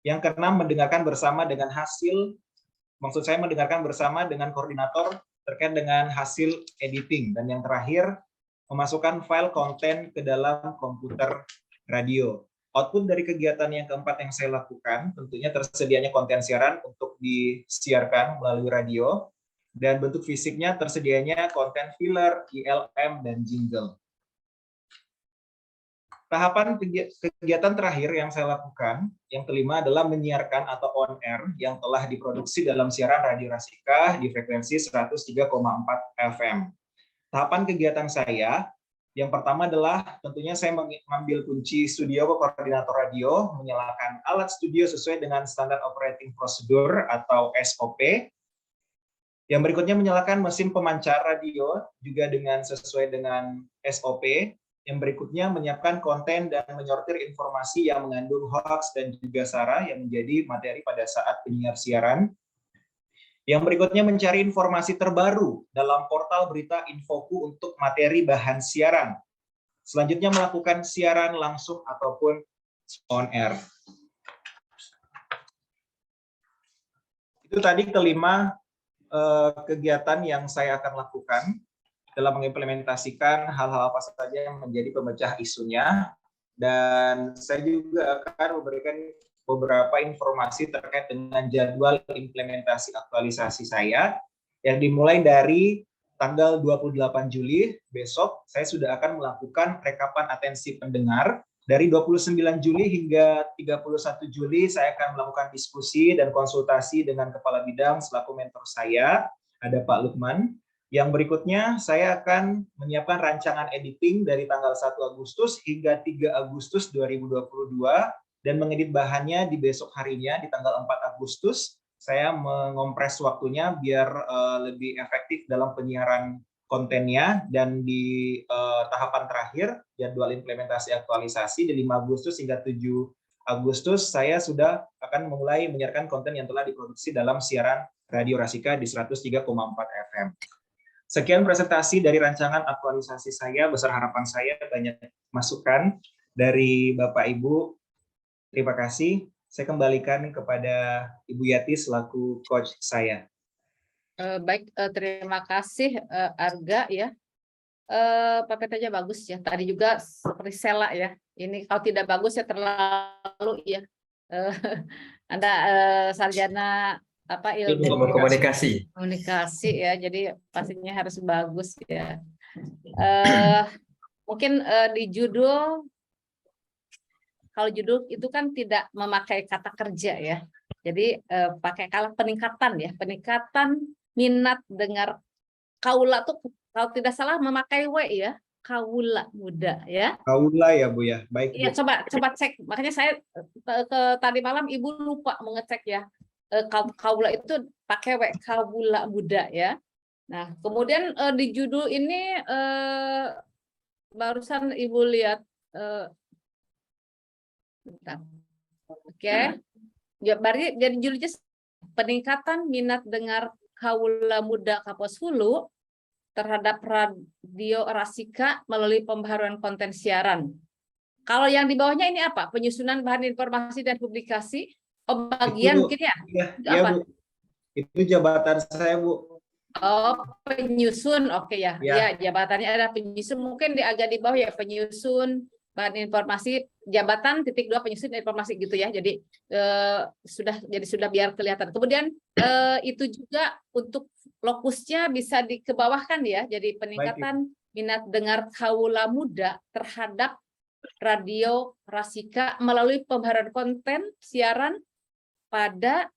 Speaker 5: Yang keenam, mendengarkan bersama dengan koordinator terkait dengan hasil editing. Dan yang terakhir, memasukkan file konten ke dalam komputer radio. Output dari kegiatan yang keempat yang saya lakukan, tentunya tersedianya konten siaran untuk disiarkan melalui radio, dan bentuk fisiknya tersedianya konten filler, ILM, dan jingle. Tahapan kegiatan terakhir yang saya lakukan, yang kelima adalah menyiarkan atau on air yang telah diproduksi dalam siaran Radio Rasika di frekuensi 103,4 FM. Tahapan kegiatan saya, yang pertama adalah tentunya saya mengambil kunci studio ke koordinator radio, menyalakan alat studio sesuai dengan standar operating procedure atau SOP. Yang berikutnya menyalakan mesin pemancar radio juga sesuai dengan SOP. Yang berikutnya menyiapkan konten dan menyortir informasi yang mengandung hoax dan juga sara yang menjadi materi pada saat penyiar siaran. Yang berikutnya mencari informasi terbaru dalam portal berita Infoku untuk materi bahan siaran. Selanjutnya melakukan siaran langsung ataupun on air. Itu tadi kelima kegiatan yang saya akan lakukan dalam mengimplementasikan hal-hal apa saja yang menjadi pemecah isunya. Dan saya juga akan memberikan beberapa informasi terkait dengan jadwal implementasi aktualisasi saya yang dimulai dari tanggal 28 Juli besok saya sudah akan melakukan rekapan atensi pendengar. Dari 29 Juli hingga 31 Juli saya akan melakukan diskusi dan konsultasi dengan kepala bidang selaku mentor saya, ada Pak Lukman. Yang berikutnya saya akan menyiapkan rancangan editing dari tanggal 1 Agustus hingga 3 Agustus 2022 dan mengedit bahannya di besok harinya di tanggal 4 Agustus. Saya mengompres waktunya biar lebih efektif dalam penyiaran kontennya, dan di tahapan terakhir jadwal implementasi aktualisasi di 5 Agustus hingga 7 Agustus saya sudah akan memulai menyiarkan konten yang telah diproduksi dalam siaran Radio Rasika di 103,4 FM. Sekian presentasi dari rancangan aktualisasi saya. Besar harapan saya banyak masukan dari Bapak Ibu. Terima kasih. Saya kembalikan kepada Ibu Yati selaku coach saya.
Speaker 2: Baik, terima kasih Arga ya. PPT-nya bagus ya. Tadi juga seperti Sela ya. Ini kalau tidak bagus ya terlalu ya. Anda sarjana apa ilmu komunikasi ya. Jadi pastinya harus bagus ya. Mungkin di judul, kalau judul itu kan tidak memakai kata kerja ya. Jadi pakai kata peningkatan ya. Peningkatan minat dengar kaula tuh kalau tidak salah memakai W ya. Kaula muda ya.
Speaker 5: Kaula ya Bu ya. Baik.
Speaker 2: Iya, coba cek. Makanya saya ke tadi malam Ibu lupa mengecek ya. Kaula itu pakai W, kaula muda ya. Nah, kemudian di judul ini barusan Ibu lihat bentar. Oke. Ya, berarti jadi judulnya peningkatan minat dengar kaula muda Kapuas Hulu terhadap Radio Rasika melalui pembaharuan konten siaran. Kalau yang di bawahnya ini apa? Penyusunan bahan informasi dan publikasi. Oh, bagian mungkin ya?
Speaker 5: Iya, Bu. Itu jabatan saya, Bu.
Speaker 2: Oh, penyusun. Oke ya. Ya, jabatannya ada penyusun. Mungkin agak di bawah ya, penyusun bahan informasi, jabatan _2 penyusun informasi gitu ya. Jadi sudah biar kelihatan. Kemudian itu juga untuk lokusnya bisa dikebawahkan ya. Jadi peningkatan minat dengar kaula muda terhadap Radio Rasika melalui pembaharuan konten siaran pada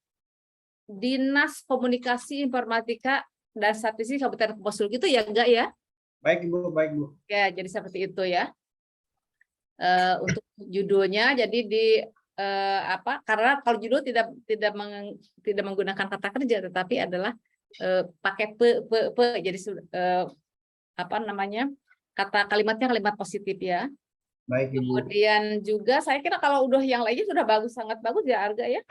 Speaker 2: Dinas Komunikasi Informatika dan Statistik Kabupaten Kapuas Hulu gitu ya, enggak ya?
Speaker 5: Baik Bu, baik Bu.
Speaker 2: Ya, jadi seperti itu ya. Untuk judulnya jadi di karena kalau judul tidak menggunakan kata kerja tetapi adalah pakai jadi kata kalimatnya kalimat positif ya.
Speaker 5: Baik Ibu.
Speaker 2: Kemudian juga saya kira kalau udah yang lainnya sudah bagus, sangat bagus ya Arga ya,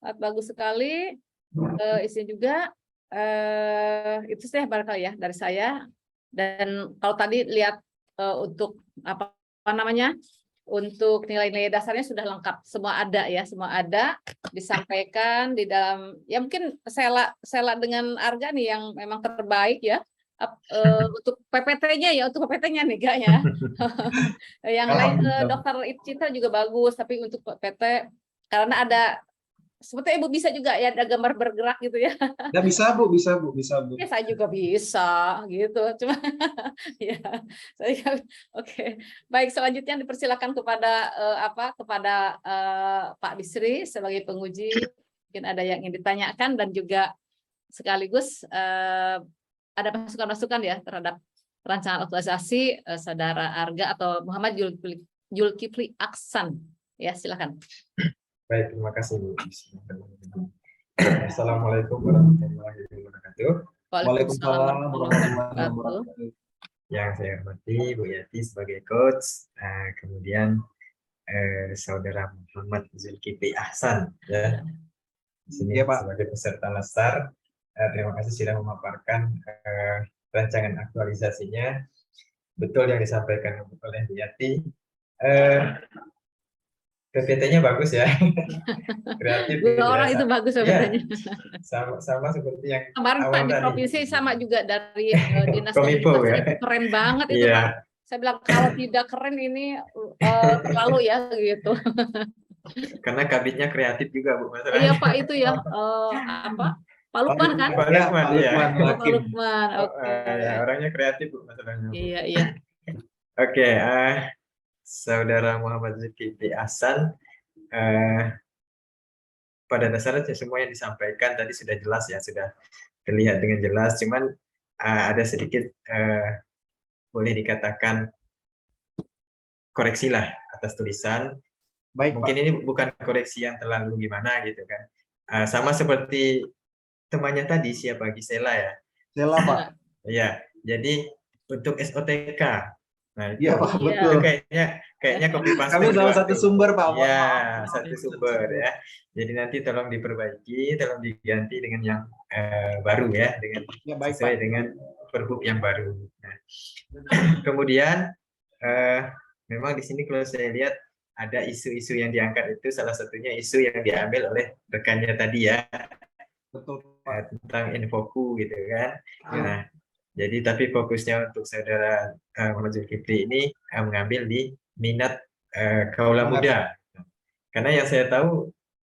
Speaker 2: sangat bagus sekali. Isinya juga itu sih barangkali ya dari saya. Dan kalau tadi lihat untuk untuk nilai-nilai dasarnya sudah lengkap, semua ada ya, semua ada disampaikan di dalam ya. Mungkin Sela dengan Arga nih yang memang terbaik ya untuk PPT-nya ya, untuk PPT-nya nih Ga ya. Yang lain Dokter Icita juga bagus, tapi untuk PPT karena ada sebetulnya Ibu bisa juga ya ada gambar bergerak gitu ya.
Speaker 5: Nah, bisa Bu.
Speaker 2: Ya, saya juga bisa gitu. Cuma ya, saya oke. Baik, selanjutnya dipersilakan kepada kepada Pak Bisri sebagai penguji. Mungkin ada yang ingin ditanyakan dan juga sekaligus ada masukan-masukan ya terhadap rancangan aktualisasi Saudara Arga atau Muhammad Zulkifli Aksan. Ya, silakan.
Speaker 3: Baik, terima kasih Bu. Assalamualaikum warahmatullahi wabarakatuh.
Speaker 2: Waalaikumsalam warahmatullahi wabarakatuh.
Speaker 3: Yang saya hormati Bu Yati sebagai coach, kemudian Saudara Muhammad Zulkifli Aksan ya. Di sini ya, Pak, sebagai peserta laser. Terima kasih sudah memaparkan rancangan aktualisasinya. Betul yang disampaikan oleh Bu Yati. PPT-nya bagus ya, kreatif.
Speaker 2: Dua orang itu bagus PPT-nya.
Speaker 3: Ya, sama seperti yang
Speaker 2: kemarin Pak di provinsi sama juga dari dinas komunikasi ya. Keren banget itu Pak. Saya bilang kalau tidak keren ini terlalu ya gitu.
Speaker 3: Karena kabinnya kreatif juga Bu.
Speaker 2: Iya Pak itu ya Pak Lukman kan?
Speaker 3: Pak Lukman,
Speaker 5: Pak
Speaker 3: iya.
Speaker 5: Lukman
Speaker 2: Oh, Pak
Speaker 5: Hakim.
Speaker 2: Lukman, oke.
Speaker 3: Ya, orangnya kreatif Bu masalahnya. Bu.
Speaker 2: Iya, iya.
Speaker 3: Oke, Saudara Muhammad Zulkifli Hasan, pada dasarnya semua yang disampaikan tadi sudah jelas ya, sudah terlihat dengan jelas. Cuman ada sedikit boleh dikatakan koreksi lah atas tulisan.
Speaker 5: Baik,
Speaker 3: Mungkin
Speaker 5: Pak.
Speaker 3: ini bukan koreksi yang terlalu gimana gitu kan. Sama seperti temannya tadi, siapa Gisela ya.
Speaker 5: Sela, Pak.
Speaker 3: Ya, jadi untuk SOTK. Nah,
Speaker 5: Iya, Pak,
Speaker 2: Iya.
Speaker 5: betul.
Speaker 3: itu kayaknya copy paste.
Speaker 5: Kami dalam
Speaker 3: juga
Speaker 5: satu
Speaker 3: tuh.
Speaker 5: sumber, Pak. Mohon
Speaker 3: Ya,
Speaker 5: maaf.
Speaker 3: satu sumber ya. Jadi nanti tolong diperbaiki, tolong diganti dengan yang baru ya, dengan
Speaker 5: Ya, baik,
Speaker 3: sesuai
Speaker 5: Pak.
Speaker 3: dengan perbuk yang baru. Nah, kemudian memang di sini kalau saya lihat ada isu-isu yang diangkat itu salah satunya isu yang diambil oleh rekannya tadi ya,
Speaker 5: Betul, Pak.
Speaker 3: tentang infoku gitu kan.
Speaker 5: Ya.
Speaker 3: Nah, jadi tapi fokusnya untuk saudara Muhammad Zulkifli ini mengambil di minat kaula muda. Karena yang saya tahu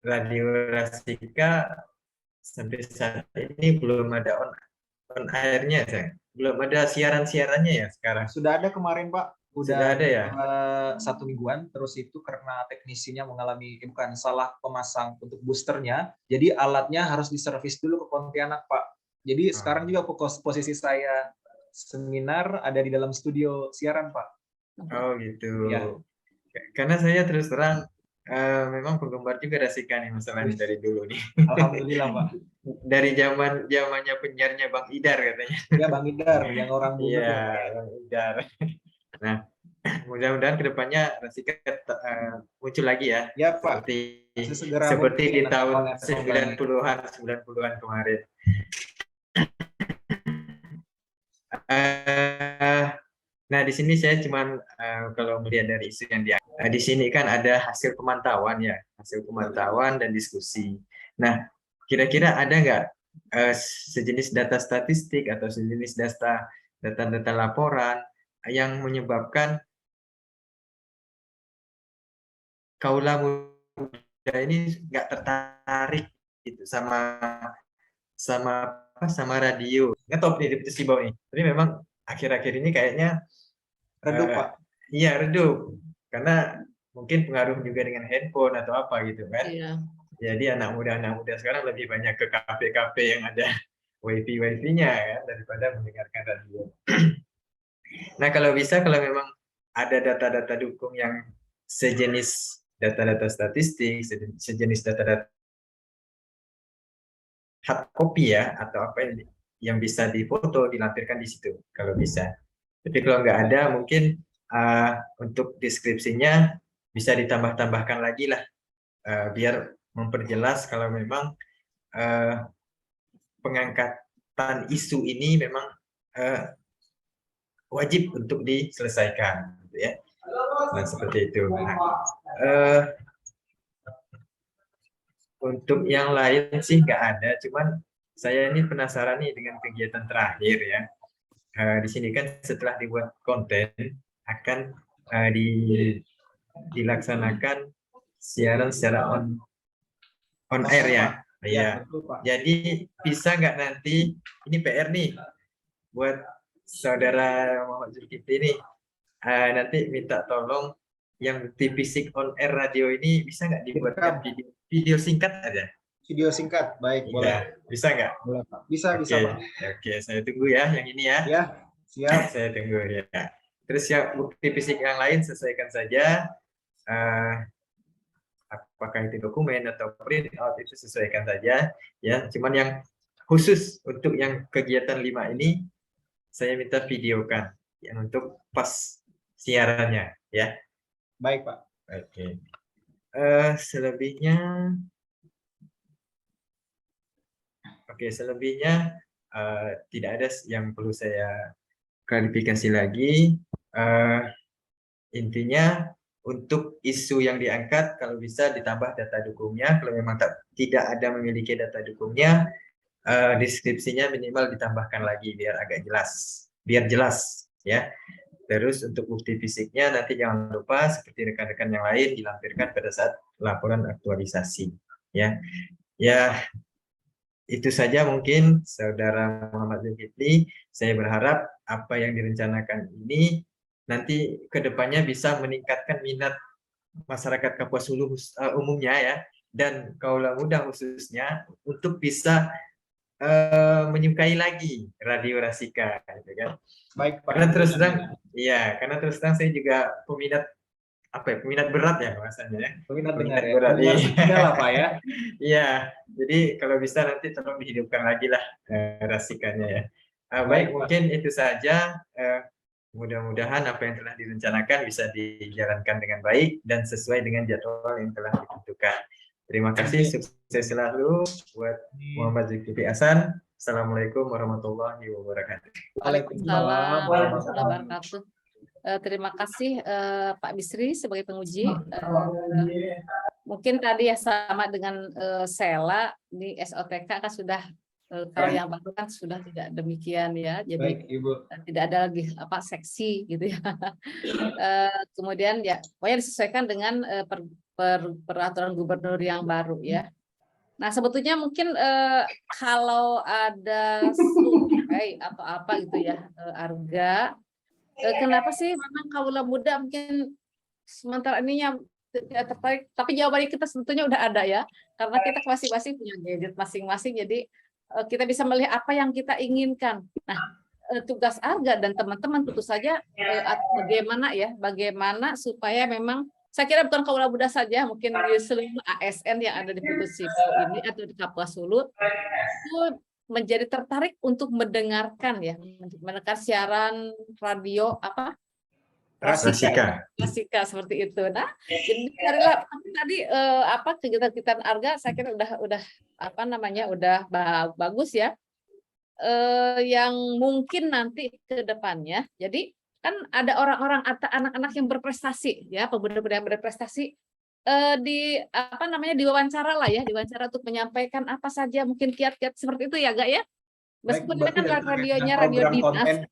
Speaker 3: Radio Rasika sampai saat ini belum ada on airnya, belum ada siaran-siarannya ya sekarang.
Speaker 5: Sudah ada kemarin, Pak.
Speaker 3: Sudah ada ya.
Speaker 5: 1 mingguan, terus itu karena teknisinya mengalami bukan salah pemasang untuk boosternya, jadi alatnya harus diservis dulu ke Pontianak, Pak. Jadi sekarang juga posisi saya seminar ada di dalam studio siaran, Pak.
Speaker 3: Oh gitu.
Speaker 5: Ya.
Speaker 3: Karena saya terus terang memang penggemar juga Rasika nih masalahnya dari dulu nih.
Speaker 5: Alhamdulillah, Pak.
Speaker 3: Dari zamannya penyiarnya Bang Idar katanya.
Speaker 5: Ya, Bang Idar yang orang Bunga.
Speaker 3: Iya, Bang Idar. Nah, mudah-mudahan kedepannya Rasika muncul lagi ya.
Speaker 5: Ya, Pak.
Speaker 3: Seperti di tahun
Speaker 5: semangat
Speaker 3: 90-an kemarin. Nah, di sini saya cuman kalau melihat dari isu yang di sini kan ada hasil pemantauan ya, hasil pemantauan dan diskusi. Nah, kira-kira ada nggak sejenis data statistik atau sejenis data laporan yang menyebabkan kaula muda ini nggak tertarik gitu sama radio. Ngetop nih di bawah nih. Tapi memang akhir-akhir ini kayaknya
Speaker 5: redup, Pak.
Speaker 3: Iya, redup. Karena mungkin pengaruh juga dengan handphone atau apa gitu kan.
Speaker 2: Iya.
Speaker 3: Jadi anak muda sekarang lebih banyak ke kafe-kafe yang ada wifi-nya kan daripada mendengarkan radio. Nah, kalau memang ada data-data dukung yang sejenis data-data statistik, sejenis data-data hard copy ya, atau apa yang bisa difoto, dilampirkan di situ kalau bisa. Tapi kalau nggak ada, mungkin untuk deskripsinya bisa ditambah-tambahkan lagi lah, biar memperjelas kalau memang pengangkatan isu ini memang wajib untuk diselesaikan, gitu ya. Nah, seperti itu. Nah, untuk yang lain sih nggak ada, cuman saya ini penasaran nih dengan kegiatan terakhir ya. Di sini kan setelah dibuat konten akan dilaksanakan siaran secara on air ya. Ya. Jadi bisa nggak nanti ini PR nih buat saudara Muhammad Zulkifli ini nanti minta tolong yang TV Sik on air radio ini bisa nggak dibuatkan video singkat aja?
Speaker 5: Video singkat, baik,
Speaker 3: Ya,
Speaker 5: boleh.
Speaker 3: bisa nggak?
Speaker 5: Boleh, Pak. Bisa, Pak.
Speaker 3: Oke, saya tunggu ya yang ini ya.
Speaker 5: Ya, siap.
Speaker 3: Saya tunggu ya. Terus ya bukti fisik yang lain sesuaikan saja. Apakah itu dokumen atau print out itu sesuaikan saja. Ya, cuman yang khusus untuk yang kegiatan 5 ini saya minta videokan yang untuk pas siarannya ya.
Speaker 5: Baik, Pak.
Speaker 3: Oke. Selebihnya tidak ada yang perlu saya klarifikasi lagi. Intinya untuk isu yang diangkat kalau bisa ditambah data dukungnya. Kalau memang tidak ada memiliki data dukungnya, deskripsinya minimal ditambahkan lagi biar agak jelas ya. Terus untuk bukti fisiknya nanti jangan lupa seperti rekan-rekan yang lain dilampirkan pada saat laporan aktualisasi ya. Ya, itu saja mungkin Saudara Muhammad Zulkifli. Saya berharap apa yang direncanakan ini nanti ke depannya bisa meningkatkan minat masyarakat Kapuas Hulu umumnya ya, dan kaula muda khususnya untuk bisa menyukai lagi Radio Rasika, gitu kan.
Speaker 5: Baik, Pak.
Speaker 3: Karena terus terang, iya, karena terus terang saya juga peminat peminat berat ya bahasanya ya.
Speaker 5: Peminat
Speaker 3: Peminat
Speaker 5: dengar ya.
Speaker 3: berat,
Speaker 5: Dengar
Speaker 3: iya.
Speaker 5: setia lah, Pak ya.
Speaker 3: Iya, jadi kalau bisa nanti tolong dihidupkan lagi lah Rasikanya ya. Baik,
Speaker 5: Baik, Pak.
Speaker 3: mungkin itu saja. Mudah-mudahan apa yang telah direncanakan bisa dijalankan dengan baik dan sesuai dengan jadwal yang telah ditentukan. Terima kasih, sukses selalu buat Muhammad Zulkifli Hasan. Assalamualaikum warahmatullahi wabarakatuh.
Speaker 2: Waalaikumsalam warahmatullahi wabarakatuh. Terima kasih Pak Bisri sebagai penguji. Mungkin tadi ya sama dengan Sela di SOTK kan sudah kalau yang baru kan sudah tidak demikian ya. Jadi
Speaker 5: Baik, Ibu.
Speaker 2: tidak ada lagi seksi gitu ya. Kemudian ya pokoknya disesuaikan dengan peraturan gubernur yang baru ya. Nah, sebetulnya mungkin kalau ada survei atau apa gitu ya, Arga, kenapa sih memang kaula muda mungkin sementara ininya tidak tertarik, tapi jawabannya kita sebetulnya udah ada ya, karena kita masing-masing punya gadget masing-masing, jadi kita bisa melihat apa yang kita inginkan. Nah, tugas Arga dan teman-teman tentu saja bagaimana supaya memang saya kira bukan kaula muda saja, mungkin di seluruh ASN yang ada di Putus Sibau ini atau di Kapuas Hulu itu menjadi tertarik untuk mendengarkan ya, mendengar siaran radio
Speaker 3: Rasika
Speaker 2: seperti itu. Nah, jadi tadi kegiatan Arga saya kira udah bagus ya. Yang mungkin nanti ke depannya. Jadi kan ada orang-orang atau anak-anak yang berprestasi ya, pemuda-pemuda yang berprestasi diwawancara lah ya, diwawancara untuk menyampaikan apa saja mungkin kiat-kiat seperti itu ya, Gak ya? Meskipun ini kan radionya radio dinas.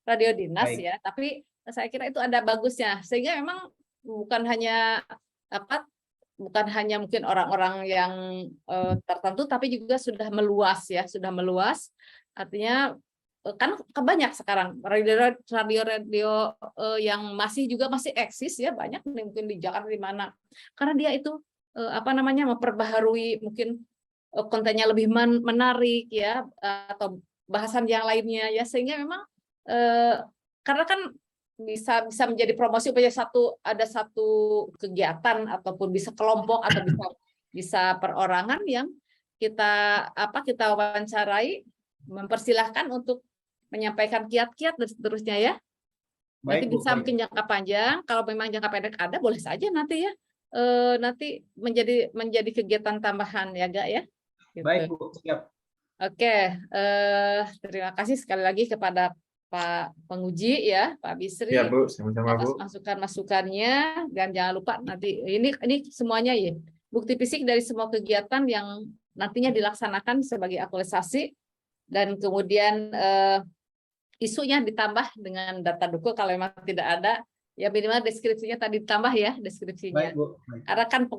Speaker 2: Radio dinas ya, tapi saya kira itu ada bagusnya sehingga memang bukan hanya mungkin orang-orang yang tertentu, tapi juga sudah meluas ya, artinya kan banyak sekarang radio yang masih eksis ya, banyak mungkin di Jakarta di mana, karena dia itu memperbaharui mungkin kontennya lebih menarik ya, atau bahasan yang lainnya ya, sehingga memang karena kan bisa menjadi promosi supaya ada satu kegiatan ataupun bisa kelompok atau bisa perorangan yang kita wawancarai, mempersilahkan untuk menyampaikan kiat-kiat dan seterusnya ya. Nanti bisa mungkin jangka panjang, kalau memang jangka pendek ada boleh saja nanti ya, nanti menjadi kegiatan tambahan ya, Gak ya. Gitu.
Speaker 5: Baik, Bu, siap.
Speaker 2: Oke, terima kasih sekali lagi kepada Pak penguji ya, Pak Bisri,
Speaker 3: ya Bu, sama-sama Bu,
Speaker 2: masukan-masukannya, dan jangan lupa nanti ini semuanya ya bukti fisik dari semua kegiatan yang nantinya dilaksanakan sebagai aktualisasi, dan kemudian isunya ditambah dengan data dukung kalau memang tidak ada ya, minimal deskripsinya tadi ditambah ya deskripsinya.
Speaker 5: Baik, Bu. Baik.
Speaker 2: Karena kan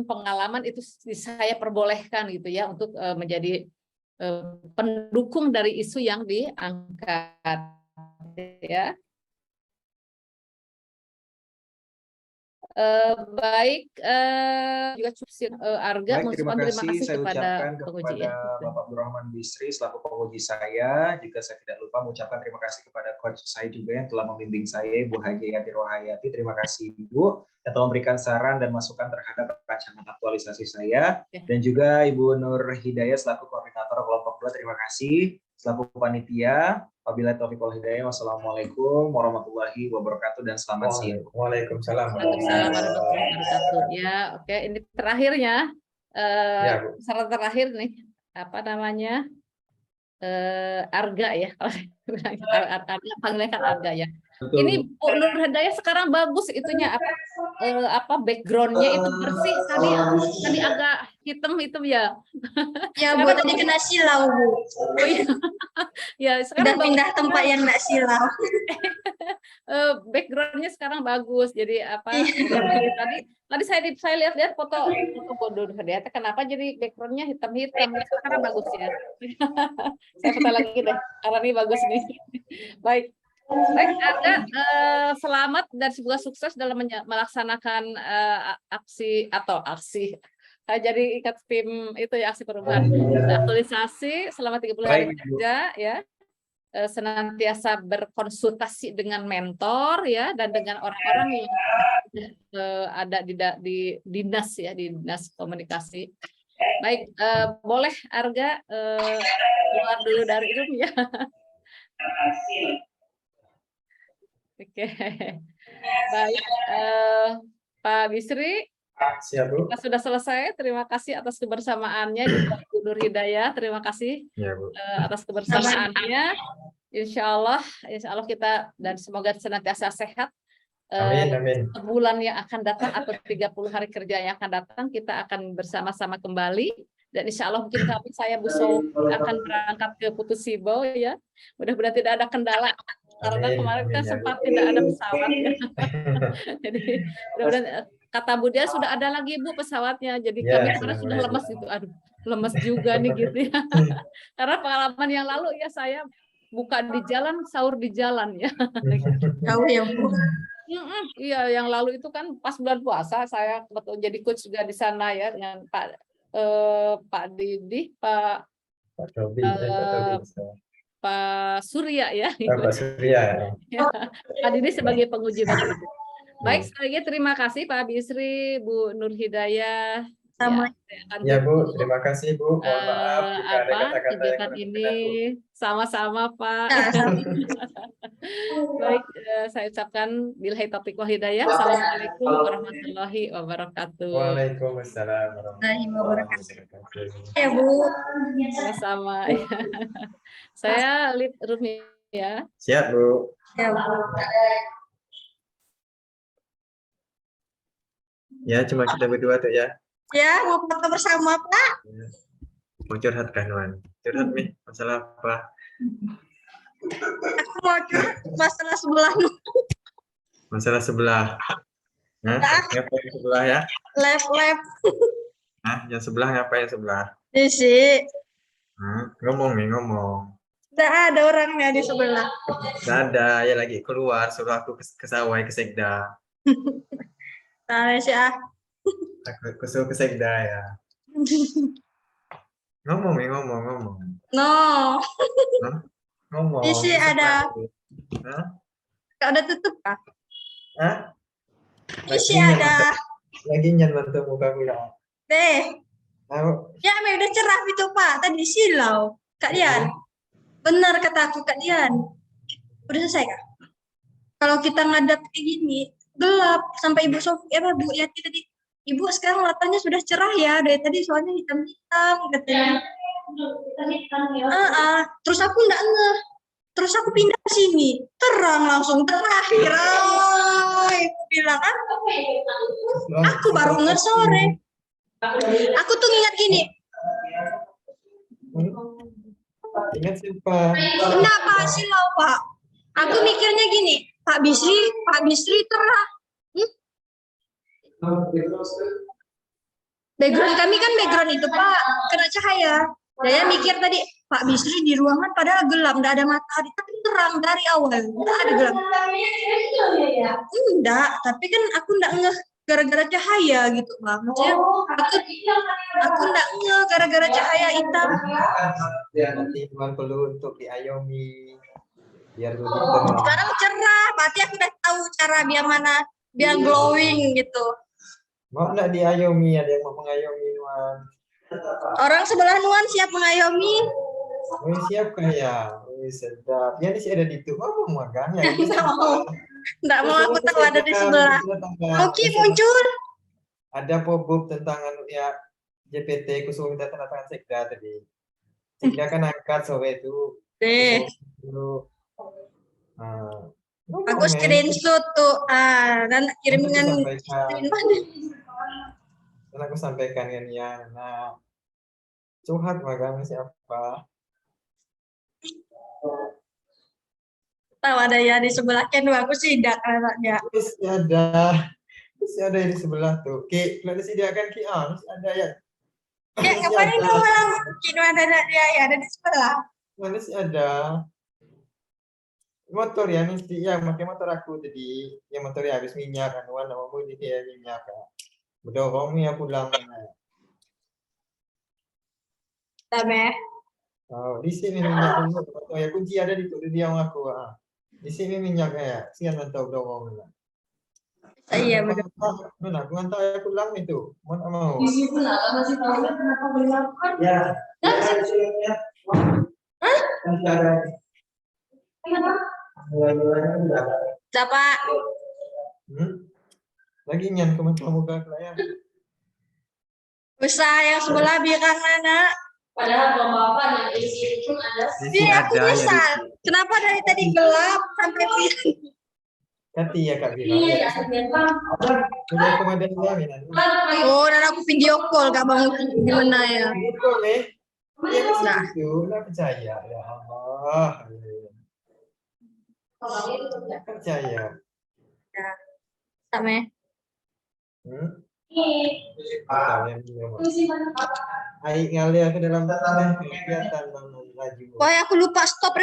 Speaker 2: pengalaman itu saya perbolehkan gitu ya untuk menjadi pendukung dari isu yang diangkat ya. Baik, juga Arga,
Speaker 5: baik, terima kasih saya
Speaker 2: kepada
Speaker 5: ucapkan
Speaker 2: penguji
Speaker 5: kepada
Speaker 2: ya.
Speaker 5: Bapak Abdurrahman Bisri selaku penguji saya. Juga saya tidak lupa mengucapkan terima kasih kepada coach saya juga yang telah membimbing saya, Ibu Hajayati Rohayati. Terima kasih Ibu yang telah memberikan saran dan masukan terhadap rancangan aktualisasi saya. Dan juga Ibu Nur Hidayah selaku koordinator kelompok 2. Terima kasih selaku panitia. Wabillahi taufiq wal hidayah. Wassalamualaikum warahmatullahi wabarakatuh dan selamat siang.
Speaker 3: Waalaikumsalam.
Speaker 2: Waalaikumsalam warahmatullahi wabarakatuh. Ya, oke, ini terakhirnya saran terakhir nih, Arga ya, panggilan Arga ya.
Speaker 5: Betul.
Speaker 2: Ini Bu Nur Hidayah sekarang bagus itunya backgroundnya itu bersih, tadi agak hitam ya.
Speaker 4: Ya Bu, tadi kena silau Bu.
Speaker 2: Oh iya. Ya,
Speaker 4: Udah
Speaker 2: sekarang
Speaker 4: pindah tempat yang nggak silau.
Speaker 2: backgroundnya sekarang bagus. Jadi apa? Tadi saya lihat foto bodoh ternyata kenapa jadi backgroundnya hitam-hitam. Sekarang bagus ya. Saya foto lagi deh. Karena ini bagus nih. Baik. Baik, Arga, selamat dan semoga sukses dalam melaksanakan aksi jadi ikat tim itu ya, aksi perubahan aktualisasi selama 30 hari kerja ya. Senantiasa berkonsultasi dengan mentor ya dan dengan orang-orang yang ada di dinas ya, di dinas komunikasi. Baik, boleh Arga keluar dulu dari room ya. Oke, baik, Pak Bisri,
Speaker 3: Siap Bu.
Speaker 2: kita sudah selesai. Terima kasih atas kebersamaannya, juga Bu Nur Hidayah. Terima kasih
Speaker 3: Ya Bu.
Speaker 2: atas kebersamaannya. Insya Allah kita dan semoga senantiasa sehat.
Speaker 3: Amin.
Speaker 2: Sebulan yang akan datang atau 30 hari kerja yang akan datang, kita akan bersama-sama kembali. Dan insya Allah mungkin saya Bu So akan berangkat ke Putu Sibo ya. Mudah-mudahan tidak ada kendala. Karena kemarin kita sempat tidak ada pesawat ya. Jadi mudah-mudahan kata Bu Dia sudah ada lagi Bu pesawatnya. Jadi kami kemarin sudah lemas gitu. Aduh, lemas juga nih gitu ya. Karena pengalaman yang lalu ya saya buka di jalan, sahur di jalan ya.
Speaker 4: Tahu ya Bu.
Speaker 2: Iya, yang lalu itu kan pas bulan puasa saya kebetulan jadi coach juga di sana ya dengan Pak Didi, Pak Surya ya.
Speaker 3: Pak Surya.
Speaker 2: Pak Didi sebagai penguji materi. Baik, sekali lagi terima kasih Pak Bisri, Bu Nur Hidayah.
Speaker 4: Sama.
Speaker 3: Ya Bu, terima kasih Bu. Mohon maaf jika ada kata-kata yang
Speaker 2: kegiatan
Speaker 3: kurang
Speaker 2: ini
Speaker 3: berkenan,
Speaker 2: sama-sama Pak. Baik, saya ucapkan billahi taufiq wal hidayah. Assalamualaikum warahmatullahi wabarakatuh.
Speaker 3: Waalaikumsalam warahmatullahi wabarakatuh.
Speaker 4: Ya Bu.
Speaker 2: Sama-sama. Saya lead room ya.
Speaker 3: Siap Bu.
Speaker 4: Ya Bu.
Speaker 3: Ya, cuma kita berdua tuh ya.
Speaker 4: Ya, mau foto bersama Pak.
Speaker 3: Mau curhat kan, Wan? Curhat nih, masalah apa?
Speaker 4: Aku mau curhat masalah sebelah.
Speaker 3: Masalah sebelah. Nah, ngapain sebelah ya?
Speaker 4: Lab.
Speaker 3: Nah, yang sebelah ngapain sebelah?
Speaker 4: Isi.
Speaker 3: Ngomong nih, ngomong.
Speaker 4: Tidak ada orangnya di sebelah.
Speaker 3: Nggak ada, ya lagi keluar, suruh aku ke sawah, ke sekda.
Speaker 4: Nah, sih
Speaker 3: Aku suruh ke sekda ya. Ngomong nih, ngomong.
Speaker 4: No.
Speaker 3: Ngomong.
Speaker 4: Isi ada.
Speaker 3: Hah?
Speaker 4: Kau udah tutup kah?
Speaker 3: Hah?
Speaker 4: Isi ada.
Speaker 3: Lagi nyan bantu muka aku ya.
Speaker 4: Deh. Ya, udah cerah itu Pak. Tadi silau. Kak Dian. Benar kata aku Kak Dian. Udah selesai Kak? Kalau kita ngadap kayak gini, gelap. Sampai Ibu Sofi, Bu Yati tadi. Ibu sekarang matanya sudah cerah ya. Dari tadi soalnya hitam-hitam katanya. Terus aku enggak ngeh. Terus aku pindah ke sini. Terang langsung terakhir. Ibu bilang kan. Aku baru ngeh sore. Aku tuh ingat gini.
Speaker 3: Ingat siapa?
Speaker 4: Kenapa silau Pak? Aku mikirnya gini. Pak Bisri terang. Background kami kan background itu Pak, kena cahaya. Saya mikir tadi Pak Bisri di ruangan padahal gelap, enggak ada matahari, tapi terang dari awal, enggak ada gelap. Enggak, tapi kan aku enggak ngeh gara-gara cahaya gitu Pak. Maksudnya aku enggak ngeh gara-gara cahaya hitam.
Speaker 3: Nanti Tuhan perlu untuk diayomi biar lebih terang.
Speaker 4: Sekarang cerah, berarti aku udah tahu cara biar glowing gitu.
Speaker 3: Mau nggak diayomi? Ada yang mau mengayomi Nuan?
Speaker 4: Orang sebelah Nuan siap mengayomi.
Speaker 3: Oh, siap kayak. Oh, sedap. Ya, di sini ada di itu. Oh, maganya.
Speaker 4: Enggak mau aku tahu ada di sebelah. Oke, muncul.
Speaker 3: Ada pop-up tentang ya JPT khusus minta tanda tangan sekda tadi. Sekda kan angkat sore itu.
Speaker 4: Deh. Aku screenshot tuh. Dan kirim dengan
Speaker 3: aku sampaikan kan ya. Nah, curhat magang siapa?
Speaker 4: Tahu ada ya di sebelah Ken, aku sidak anaknya.
Speaker 3: Masih ada yang di sebelah tuh. Ki, kalau disediakan Ki, masih ada ya.
Speaker 4: Ya,
Speaker 3: Masih
Speaker 4: kemarin
Speaker 3: ada.
Speaker 4: kau malam Kino ada dia ya, ada di sebelah.
Speaker 3: Mana sih ada motor ya mesti ya pakai motor aku tadi yang motor ya habis minyak kan warna mau di dia minyak kan udah kamu ya pulang
Speaker 4: Tabe.
Speaker 3: oh di sini minyak dulu oh ya kunci ada di dia sama aku di sini minyaknya ya sian mantau udah kamu
Speaker 4: Iya benar.
Speaker 3: mana aku ngantar ya pulang itu mau mau
Speaker 4: Masih tahu kenapa belum?
Speaker 3: ya
Speaker 4: Siapa?
Speaker 3: lagi nyan ke muka ya
Speaker 4: Usaha yang sebelah bilang mana?
Speaker 2: Padahal bapak yang di sini pun ada.
Speaker 4: Iya, aku nyesal. Kenapa dari tadi gelap sampai siang?
Speaker 3: Kati ya Kak Bira.
Speaker 2: Iya,
Speaker 3: Udah kemarin jaminan.
Speaker 4: Oh, dan aku video call Kak Bang gimana ya?
Speaker 3: Itu nih. Iya
Speaker 4: Nah.
Speaker 3: itu nggak percaya ya Allah. Nggak percaya.
Speaker 4: Ya. Sama.
Speaker 3: Aik ngalir ke dalam kegiatan laju.
Speaker 4: Wah, aku lupa stop